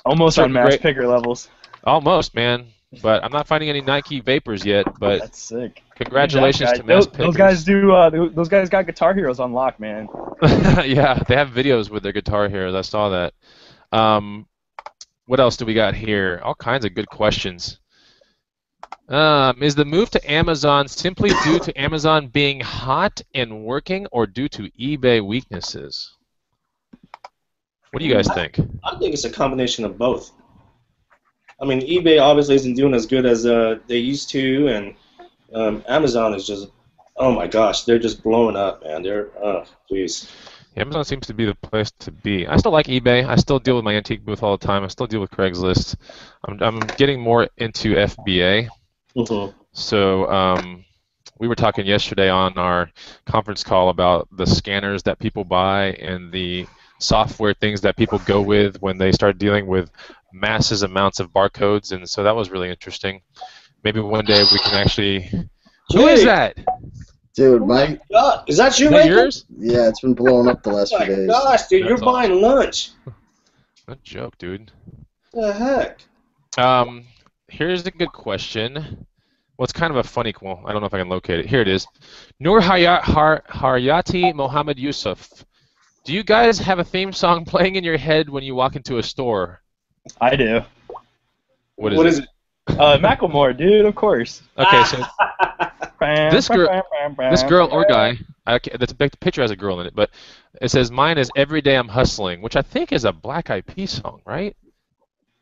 almost on Mass Picker levels. Almost, man. But I'm not finding any Nike Vapors yet. But that's sick. Congratulations to Mass Pickers. Those guys do. Those guys got Guitar Heroes on lock, man. Yeah, they have videos with their Guitar Heroes. I saw that. What else do we got here? All kinds of good questions. Is the move to Amazon simply due to Amazon being hot and working, or due to eBay weaknesses? What do you guys think? I think it's a combination of both. I mean, eBay obviously isn't doing as good as they used to, and Amazon is just, oh my gosh, they're just blowing up, man. They're, jeez. Amazon seems to be the place to be. I still like eBay. I still deal with my antique booth all the time. I still deal with Craigslist. I'm getting more into FBA. Mm-hmm. So we were talking yesterday on our conference call about the scanners that people buy and the software things that people go with when they start dealing with massive amounts of barcodes, and so that was really interesting. Maybe one day we can actually... Who is that? Dude, Mike. God, is that you, Is that yours? Yeah, it's been blowing up the last few days. Oh my gosh, dude, you're buying lunch. No joke, dude. What the heck? Here's a good question. Well, it's kind of a funny one. I don't know if I can locate it. Here it is. Nur Haryati Mohammed Yusuf. Do you guys have a theme song playing in your head when you walk into a store? I do. What is it? Macklemore, dude, of course. Okay, so this girl or guy, the picture has a girl in it, but it says, mine is Every Day I'm Hustling, which I think is a Black Eyed Peas song, right?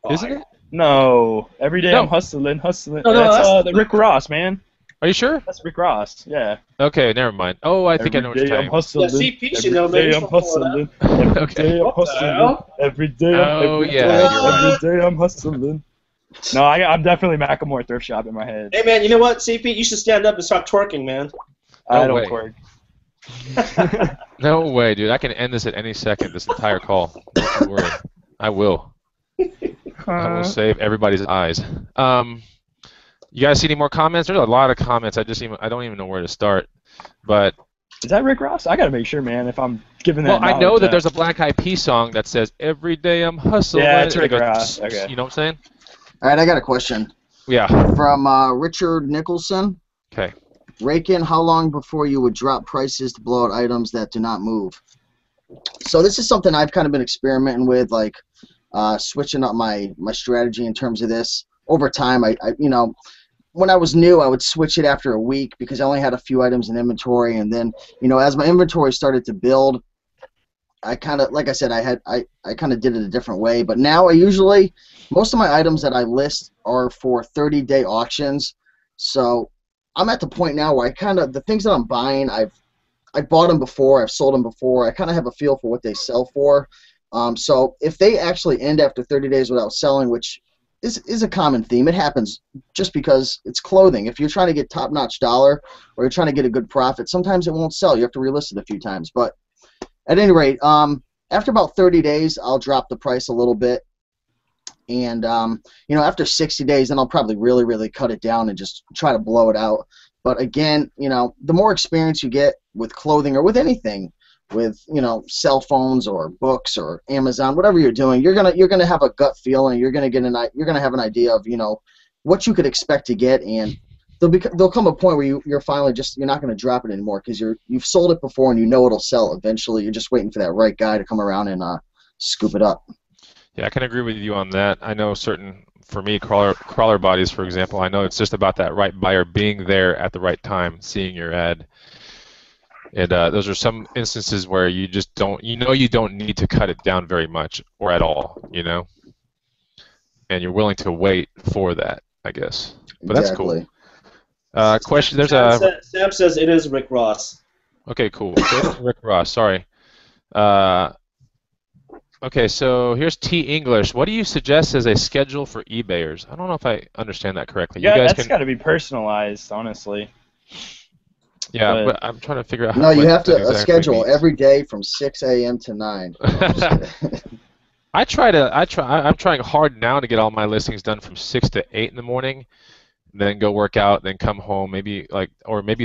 Isn't it? No. Every Day I'm hustling. No, that's Rick Ross, man. Are you sure? That's Rick Ross, yeah. Okay, never mind. Oh, I think I know what you're talking about. Yeah, CP should know, baby. Every day I'm hustling. Every day I'm hustling. Every day I'm hustling. No, I'm definitely Macklemore thrift shop in my head. Hey, man, you know what, CP? You should stand up and start twerking, man. I don't twerk. No way, dude. I can end this at any second, this entire call. Don't you worry. I will. I will save everybody's eyes. You guys see any more comments? There's a lot of comments. I don't even know where to start. But is that Rick Ross? I gotta make sure, man. If I'm giving that. Well, I know that there's a Black Eyed Peas song that says "Every day I'm hustling." Yeah, it's Rick Ross. Okay. You know what I'm saying? All right, I got a question. Yeah. From Richard Nicholson. Okay. Raken, how long before you would drop prices to blow out items that do not move? So this is something I've kind of been experimenting with, like switching up my strategy in terms of this. Over time, I when I was new, I would switch it after a week because I only had a few items in inventory, and then as my inventory started to build, I kind of, like I said, I kind of did it a different way. But now most of my items that I list are for 30-day auctions. So I'm at the point now where the things that I'm buying, I've bought them before, I've sold them before. I kind of have a feel for what they sell for. So if they actually end after 30 days without selling, which is a common theme. It happens just because it's clothing. If you're trying to get top-notch dollar or you're trying to get a good profit, sometimes it won't sell. You have to relist it a few times. But at any rate, after about 30 days, I'll drop the price a little bit. And, after 60 days, then I'll probably really, really cut it down and just try to blow it out. But again, the more experience you get with clothing or with anything, with cell phones or books or Amazon, whatever you're doing, you're gonna have a gut feeling. You're gonna have an idea of what you could expect to get, and there'll come a point where you're finally you're not gonna drop it anymore because you've sold it before and it'll sell eventually. You're just waiting for that right guy to come around and scoop it up. Yeah, I can agree with you on that. I know certain for me, crawler bodies, for example, I know it's just about that right buyer being there at the right time, seeing your ad. And those are some instances where you just don't, you don't need to cut it down very much or at all, and you're willing to wait for that, I guess. But that's cool. Question. There's Sam says it is Rick Ross. Okay, cool. So it is Rick Ross. Sorry. Okay, so here's T English. What do you suggest as a schedule for eBayers? I don't know if I understand that correctly. Yeah, you guys that's got to be personalized, honestly. Yeah, but I'm trying to figure out. No, you have to exactly schedule means. every day from 6 a.m. to 9. I'm trying hard now to get all my listings done from 6 to 8 in the morning, then go work out, then come home, maybe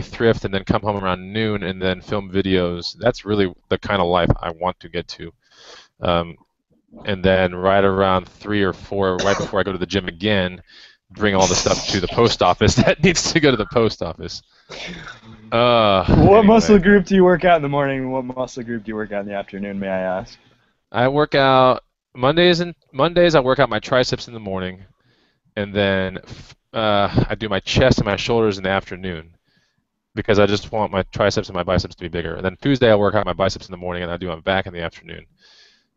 thrift, and then come home around noon, and then film videos. That's really the kind of life I want to get to. And then right around 3 or 4, right before I go to the gym again, bring all the stuff to the post office that needs to go to the post office. What muscle group do you work out in the morning? What muscle group do you work out in the afternoon, may I ask? I work out Mondays. I work out my triceps in the morning, and then I do my chest and my shoulders in the afternoon because I just want my triceps and my biceps to be bigger. And then Tuesday I work out my biceps in the morning, and I do my back in the afternoon.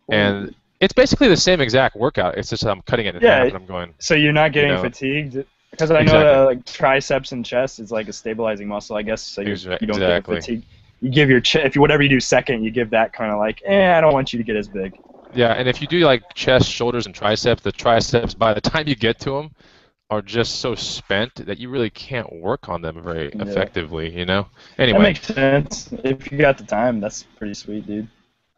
And it's basically the same exact workout. It's just I'm cutting it in half, and I'm going. So you're not getting fatigued, because I know that like triceps and chest is like a stabilizing muscle, I guess. So you don't get fatigued. You give your whatever you do second, you give that kind of like, I don't want you to get as big. Yeah, and if you do like chest, shoulders, and triceps, the triceps by the time you get to them are just so spent that you really can't work on them very effectively. Anyway. That makes sense. If you got the time, that's pretty sweet, dude.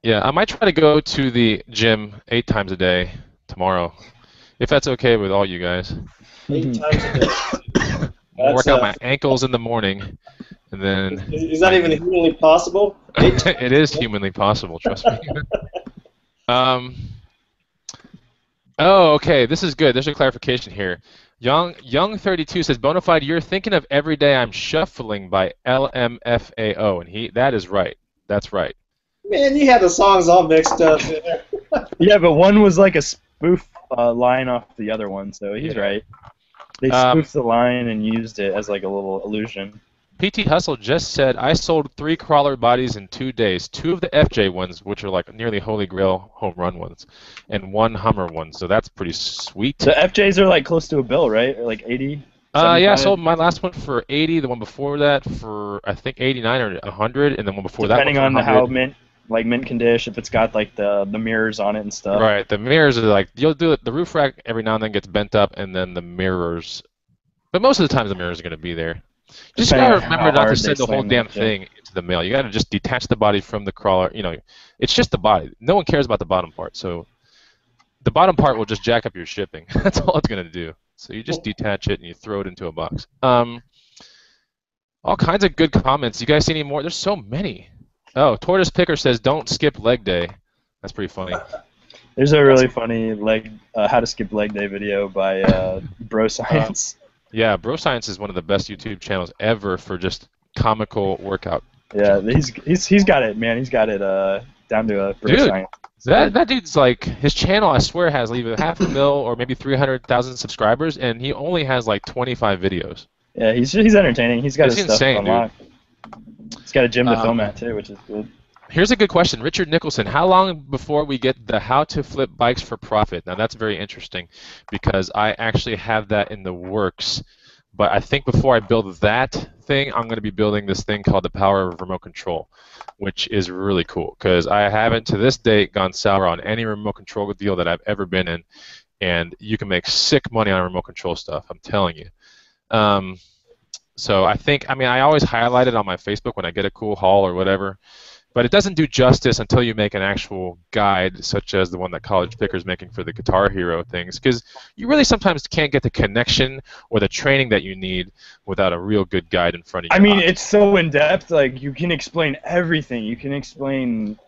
Yeah, I might try to go to the gym 8 times a day tomorrow, if that's okay with all you guys. 8 times a day. Work out my ankles in the morning, and then. Is that even humanly possible? It is humanly possible. Trust me. Oh, okay. This is good. There's a clarification here. Young32 says, Bonafide, you're thinking of Every Day I'm Shuffling by LMFAO, and that is right. That's right. Man, you had the songs all mixed up. Yeah, but one was like a spoof line off the other one, so he's right. They spoofed the line and used it as like a little illusion. PT Hustle just said, I sold 3 crawler bodies in 2 days. 2 of the FJ ones, which are like nearly Holy Grail home run ones, and 1 Hummer one, so that's pretty sweet. The FJs are like close to $1 bill, right? Or like 80? Yeah, I sold my last one for 80, the one before that for, I think, 89 or 100, and then one before that depending on how mint condition, if it's got like the mirrors on it and stuff. Right, the mirrors are like, you'll do it, the roof rack every now and then gets bent up, and then the mirrors, but most of the time the mirrors are going to be there. Just gotta remember not to send the whole damn thing into the mail. You gotta just detach the body from the crawler. It's just the body. No one cares about the bottom part, so the bottom part will just jack up your shipping. That's all it's gonna do. So you just detach it and you throw it into a box. All kinds of good comments. You guys see any more? There's so many. Oh, Tortoise Picker says, don't skip leg day. That's pretty funny. There's a really funny how to skip leg day video by Bro Science. Yeah, Bro Science is one of the best YouTube channels ever for just comical workout. Yeah, he's got it, man. He's got it down to a Bro Science. That dude's like, his channel, I swear, has either 500,000 or maybe 300,000 subscribers, and he only has like 25 videos. Yeah, he's entertaining. He's got his stuff unlocked. He's got a gym to film at too, which is good. Here's a good question. Richard Nicholson, how long before we get the how to flip bikes for profit? Now, that's very interesting because I actually have that in the works. But I think before I build that thing, I'm going to be building this thing called the Power of Remote Control, which is really cool because I haven't, to this date, gone sour on any remote control deal that I've ever been in. And you can make sick money on remote control stuff, I'm telling you. So I always highlight it on my Facebook when I get a cool haul or whatever. But it doesn't do justice until you make an actual guide, such as the one that College Picker's making for the Guitar Hero things, because you really sometimes can't get the connection or the training that you need without a real good guide in front of you. I mean, it's so in depth. Like you can explain everything. You can explain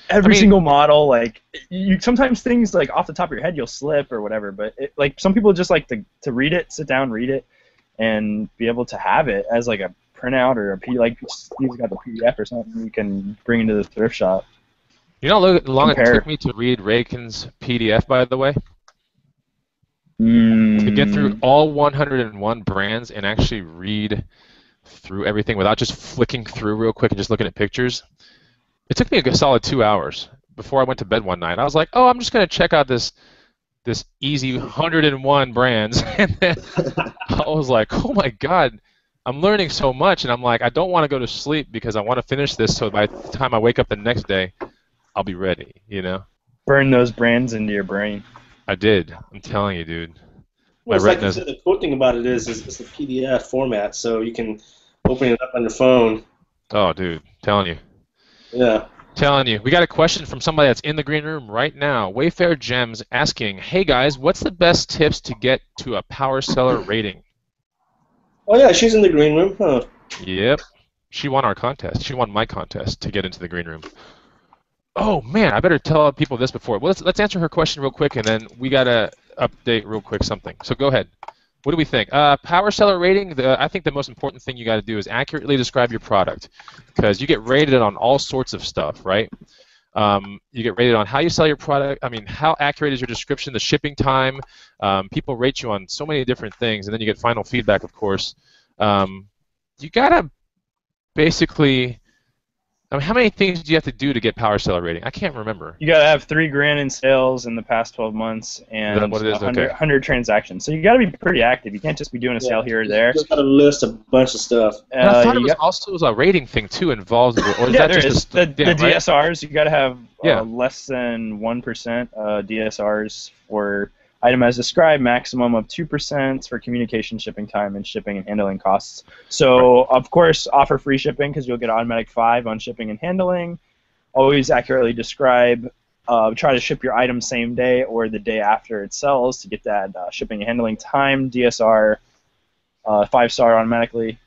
every single model. Like you sometimes things like off the top of your head you'll slip or whatever. But like some people just like to read it, sit down, read it, and be able to have it as like a printout or Steve's got the PDF or something you can bring into the thrift shop. You know how long it took me to read Rakin's PDF, by the way? To get through all 101 brands and actually read through everything without just flicking through real quick and just looking at pictures, it took me a good solid 2 hours before I went to bed one night. I was like, oh, I'm just going to check out this easy 101 brands. And then I was like, oh my God, I'm learning so much. And I'm like, I don't want to go to sleep because I want to finish this so by the time I wake up the next day, I'll be ready, you know? Burn those brands into your brain. I did. I'm telling you, dude. Well, it's like the cool thing about it is it's a PDF format, so you can open it up on your phone. Oh, dude, telling you. Yeah. Telling you. We got a question from somebody that's in the green room right now. Wayfair Gems asking, hey guys, what's the best tips to get to a power seller rating? Oh yeah, she's in the green room, huh? Yep. She won our contest. She won my contest to get into the green room. Oh man, I better tell people this before. Well, let's answer her question real quick, and then we gotta update real quick something. So go ahead. What do we think? Power seller rating. I think the most important thing you got to do is accurately describe your product, because you get rated on all sorts of stuff, right? You get rated on how you sell your product. I mean, how accurate is your description, the shipping time. People rate you on so many different things, and then you get final feedback, of course. You gotta basically. I mean, how many things do you have to do to get power seller rating? I can't remember. You gotta have $3,000 in sales in the past 12 months and 100 transactions. So you gotta be pretty active. You can't just be doing a sale here or there. You just gotta list a bunch of stuff. I thought it was also a rating thing too involved. Or is that there just is. The DSRs. You gotta have Yeah. less than 1% DSRs for item as described, maximum of 2% for communication, shipping time, and shipping and handling costs. So, of course, offer free shipping because you'll get automatic 5 on shipping and handling. Always accurately describe. Try to ship your item same day or the day after it sells to get that shipping and handling time, DSR, 5-star automatically.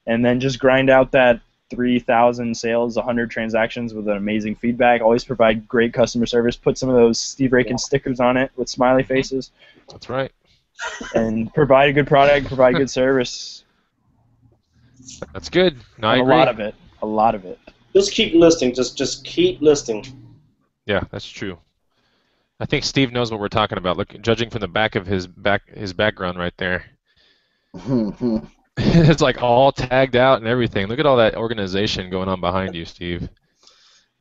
And then just grind out that 3,000 sales, 100 transactions with an amazing feedback. Always provide great customer service. Put some of those Steve Rakin stickers on it with smiley faces. That's right. And provide a good product, provide good service. That's good. No, I And agree. a lot of it. A lot of it. Just keep listing. Just keep listing. Yeah, that's true. I think Steve knows what we're talking about. Look, judging from the back of his background right there. It's like all tagged out and everything. Look at all that organization going on behind you, Steve.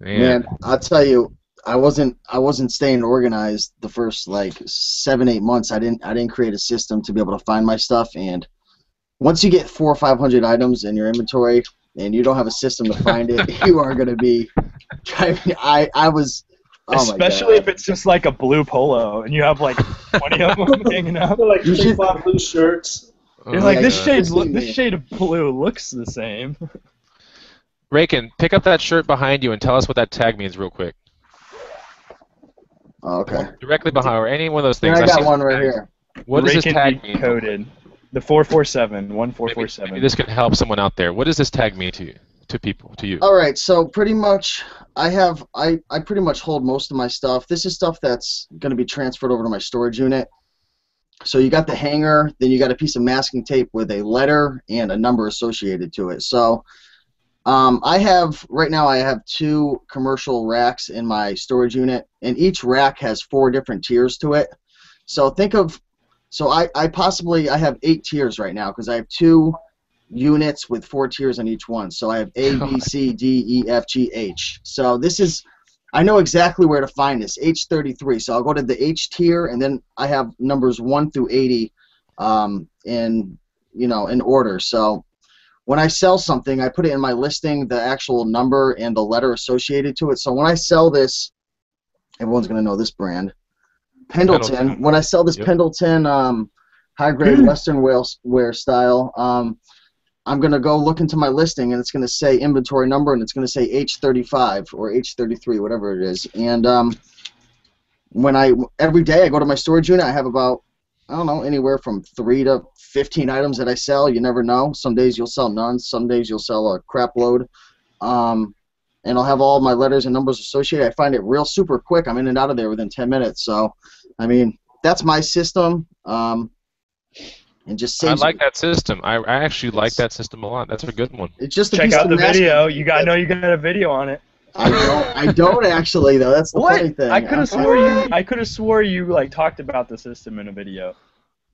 Man, I'll tell you, I wasn't staying organized the first like 7-8 months. I didn't create a system to be able to find my stuff, and once you get 400 or 500 items in your inventory and you don't have a system to find it, you are going to be driving. I was. Oh Especially if it's just like a blue polo and you have like 20 of them hanging out. Like 35 blue shirts. You're like, this shade of blue looks the same. Rakin, pick up that shirt behind you and tell us what that tag means real quick. Oh, okay. Directly behind, or any one of those things. I got one right here. What does this tag mean? Coded. The 447, 1447. Maybe this could help someone out there. What does this tag mean to people, to you? All right, so pretty much I pretty much hold most of my stuff. This is stuff that's going to be transferred over to my storage unit. So you got the hanger, then you got a piece of masking tape with a letter and a number associated to it. So right now I have 2 commercial racks in my storage unit, and each rack has 4 different tiers to it. So I have 8 tiers right now because I have 2 units with 4 tiers on each one. So I have A, B, C, D, E, F, G, H. So I know exactly where to find this, H33. So I'll go to the H tier, and then I have numbers 1 through 80 in order. So when I sell something, I put it in my listing, the actual number and the letter associated to it. So when I sell this, everyone's going to know this brand, Pendleton. When I sell this Pendleton high-grade Western wear style, I'm going to go look into my listing, and it's going to say inventory number, and it's going to say H35 or H33, whatever it is. And every day I go to my storage unit, I have about, I don't know, anywhere from 3 to 15 items that I sell. You never know. Some days you'll sell none. Some days you'll sell a crap load. And I'll have all my letters and numbers associated. I find it real super quick. I'm in and out of there within 10 minutes. So, I mean, that's my system. And just I like that system. I actually like that system a lot. That's a good one. It's just a Check piece out of the masking. video. You got a video on it. I don't actually though. That's the funny thing. I could have swore you like talked about the system in a video.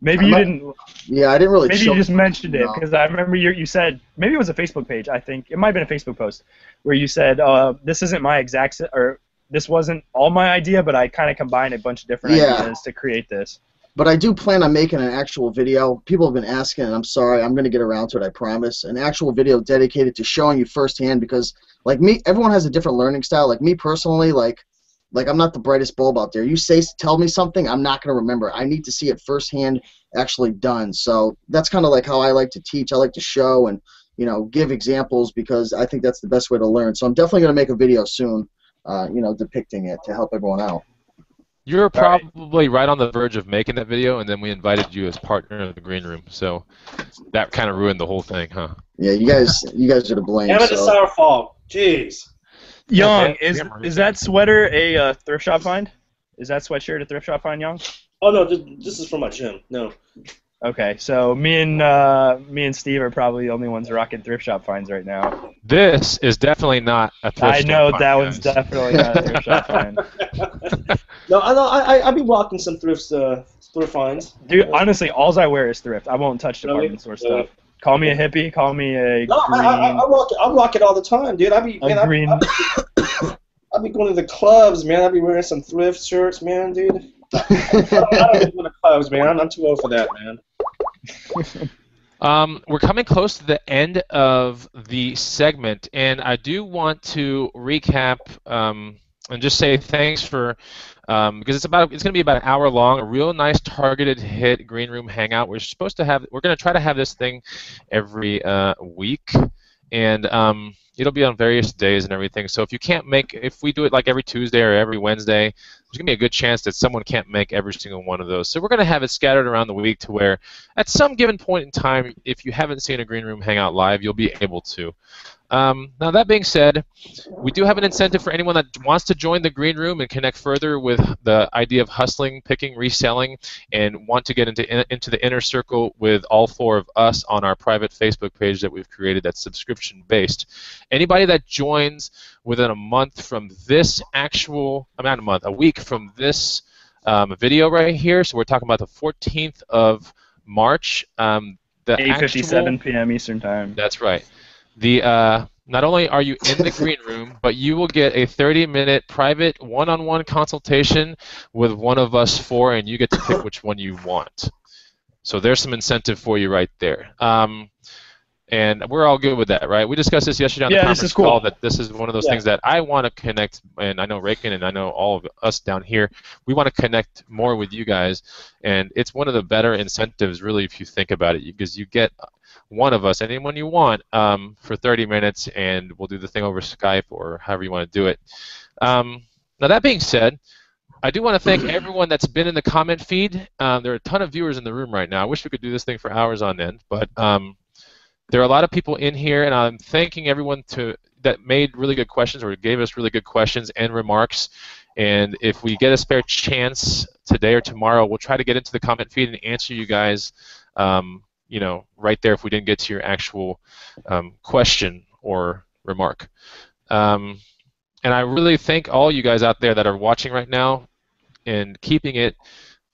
Maybe you didn't. Yeah, I didn't really. Maybe you just mentioned it because I remember you said maybe it was a Facebook page. I think it might have been a Facebook post where you said, "This isn't my exact or this wasn't all my idea, but I kind of combined a bunch of different ideas to create this." But I do plan on making an actual video. People have been asking, and I'm sorry, I'm going to get around to it, I promise. An actual video dedicated to showing you firsthand because, like me, everyone has a different learning style. Like me personally, like I'm not the brightest bulb out there. You tell me something, I'm not going to remember. I need to see it firsthand actually done. So that's kind of like how I like to teach. I like to show and, you know, give examples because I think that's the best way to learn. So I'm definitely going to make a video soon, you know, depicting it to help everyone out. You're probably right on the verge of making that video, and then we invited you as partner of the green room. So that kind of ruined the whole thing, huh? Yeah, you guys are to blame. Damn it, it's our fault. Jeez. Young, is that sweater a thrift shop find? Is that sweatshirt a thrift shop find, Young? Oh no, this is from my gym. No. Okay, so me and Steve are probably the only ones rocking thrift shop finds right now. This is definitely not a thrift shop I know find, that guys. one's definitely not a thrift shop find. No, I'll be rocking some thrift finds. Dude, honestly, all I wear is thrift. I won't touch department store stuff. Call me a hippie. Call me a No, green. I rock it all the time, dude. I'll be going to the clubs, man. I'll be wearing some thrift shirts, man, dude. I don't even go to clubs, man. I'm too old for that, man. We're coming close to the end of the segment, and I do want to recap and just say thanks for because it's going to be about an hour long, a real nice targeted hit green room hangout. We're going to try to have this thing every week, and it'll be on various days and everything. So if we do it like every Tuesday or every Wednesday, there's going to be a good chance that someone can't make every single one of those. So we're going to have it scattered around the week to where at some given point in time, if you haven't seen a Green Room Hangout live, you'll be able to. Now that being said, we do have an incentive for anyone that wants to join the Green Room and connect further with the idea of hustling, picking, reselling, and want to get into the inner circle with all four of us on our private Facebook page that we've created that's subscription-based. Anybody that joins within a month from this a week from this video right here, so we're talking about the 14th of March. 8:57 p.m. Eastern Time. That's right. Not only are you in the green room, but you will get a 30-minute private one-on-one consultation with one of us four, and you get to pick which one you want. So there's some incentive for you right there. And we're all good with that, right? We discussed this yesterday on the conference call that this is one of those things that I want to connect, and I know Rakin and I know all of us down here, we want to connect more with you guys, and it's one of the better incentives, really, if you think about it, because you get one of us, anyone you want, for 30 minutes, and we'll do the thing over Skype or however you want to do it. Now, that being said, I do want to thank everyone that's been in the comment feed. There are a ton of viewers in the room right now. I wish we could do this thing for hours on end, but there are a lot of people in here, and I'm thanking everyone that made really good questions or gave us really good questions and remarks. And if we get a spare chance today or tomorrow, we'll try to get into the comment feed and answer you guys, you know, right there if we didn't get to your actual question or remark. And I really thank all you guys out there that are watching right now and keeping it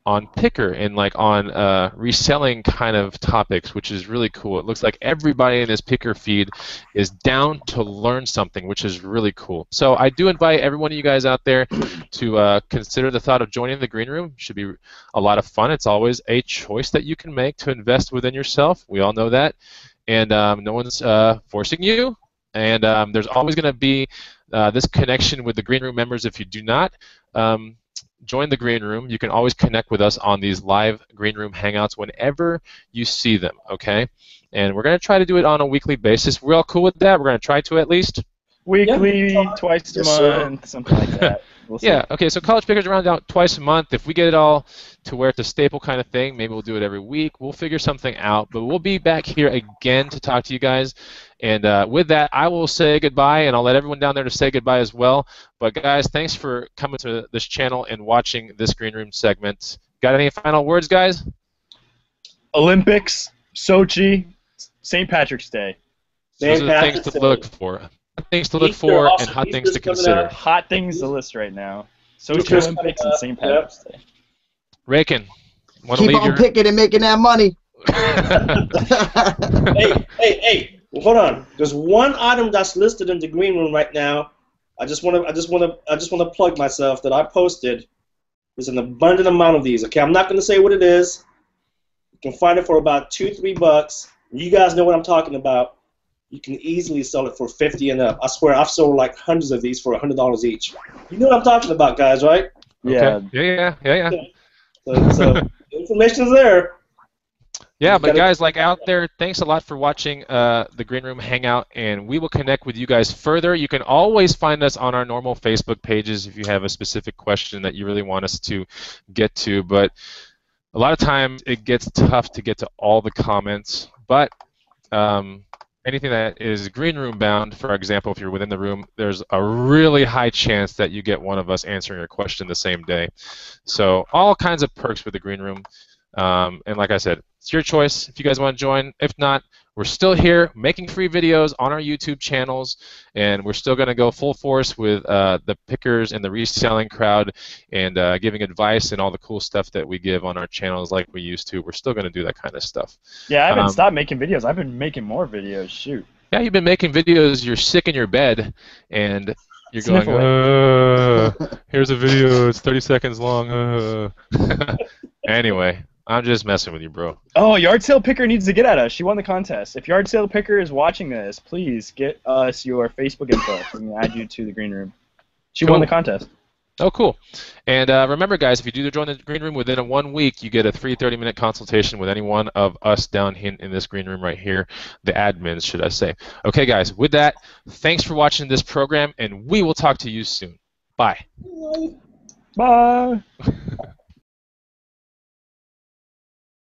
on picker and like on reselling kind of topics, which is really cool. It looks like everybody in this picker feed is down to learn something, which is really cool. So I do invite every one of you guys out there to consider the thought of joining the Green Room. It should be a lot of fun. It's always a choice that you can make to invest within yourself. We all know that. And no one's forcing you. And there's always going to be this connection with the Green Room members. If you do not join the Green Room, you can always connect with us on these live Green Room Hangouts whenever you see them, okay? And we're going to try to do it on a weekly basis. We're all cool with that? We're going to try to at least? Weekly, twice a month, something like that. We'll see. Yeah, okay, so College Pickers around out twice a month. If we get it all to where it's a staple kind of thing, maybe we'll do it every week. We'll figure something out, but we'll be back here again to talk to you guys. And with that, I will say goodbye, and I'll let everyone down there to say goodbye as well. But guys, thanks for coming to this channel and watching this Green Room segment. Got any final words, guys? Olympics, Sochi, St. Patrick's Day. Those are the things to look for. Things to look for and hot things to consider. Hot things to list right now. Sochi Olympics and St. Patrick's Day. Rakin, Keep on picking and making that money. Hey! Hold on. There's one item that's listed in the green room right now. I just want to plug myself that I posted. There's an abundant amount of these. Okay, I'm not going to say what it is. You can find it for about $2-3. You guys know what I'm talking about. You can easily sell it for $50 and up. I swear, I've sold like hundreds of these for $100 each. You know what I'm talking about, guys, right? Yeah. Okay. Yeah. So information is there. Yeah, but guys, like out there, thanks a lot for watching the Green Room Hangout, and we will connect with you guys further. You can always find us on our normal Facebook pages if you have a specific question that you really want us to get to, but a lot of times it gets tough to get to all the comments, but anything that is Green Room bound, for example, if you're within the room, there's a really high chance that you get one of us answering your question the same day. So all kinds of perks with the Green Room. And like I said, it's your choice if you guys want to join. If not, we're still here making free videos on our YouTube channels, and we're still going to go full force with the pickers and the reselling crowd and giving advice and all the cool stuff that we give on our channels like we used to. We're still going to do that kind of stuff. Yeah, I haven't stopped making videos. I've been making more videos. Shoot. Yeah, you've been making videos. You're sick in your bed, and you're Sniffle going, here's a video. It's 30 seconds long. Anyway. I'm just messing with you, bro. Oh, Yard Sale Picker needs to get at us. She won the contest. If Yard Sale Picker is watching this, please get us your Facebook info. We can add you to the Green Room. She won the contest. Oh, cool. And remember, guys, if you do join the Green Room within 1 week, you get a free 30-minute consultation with any one of us down in this Green Room right here, the admins, should I say. Okay, guys, with that, thanks for watching this program, and we will talk to you soon. Bye. Bye.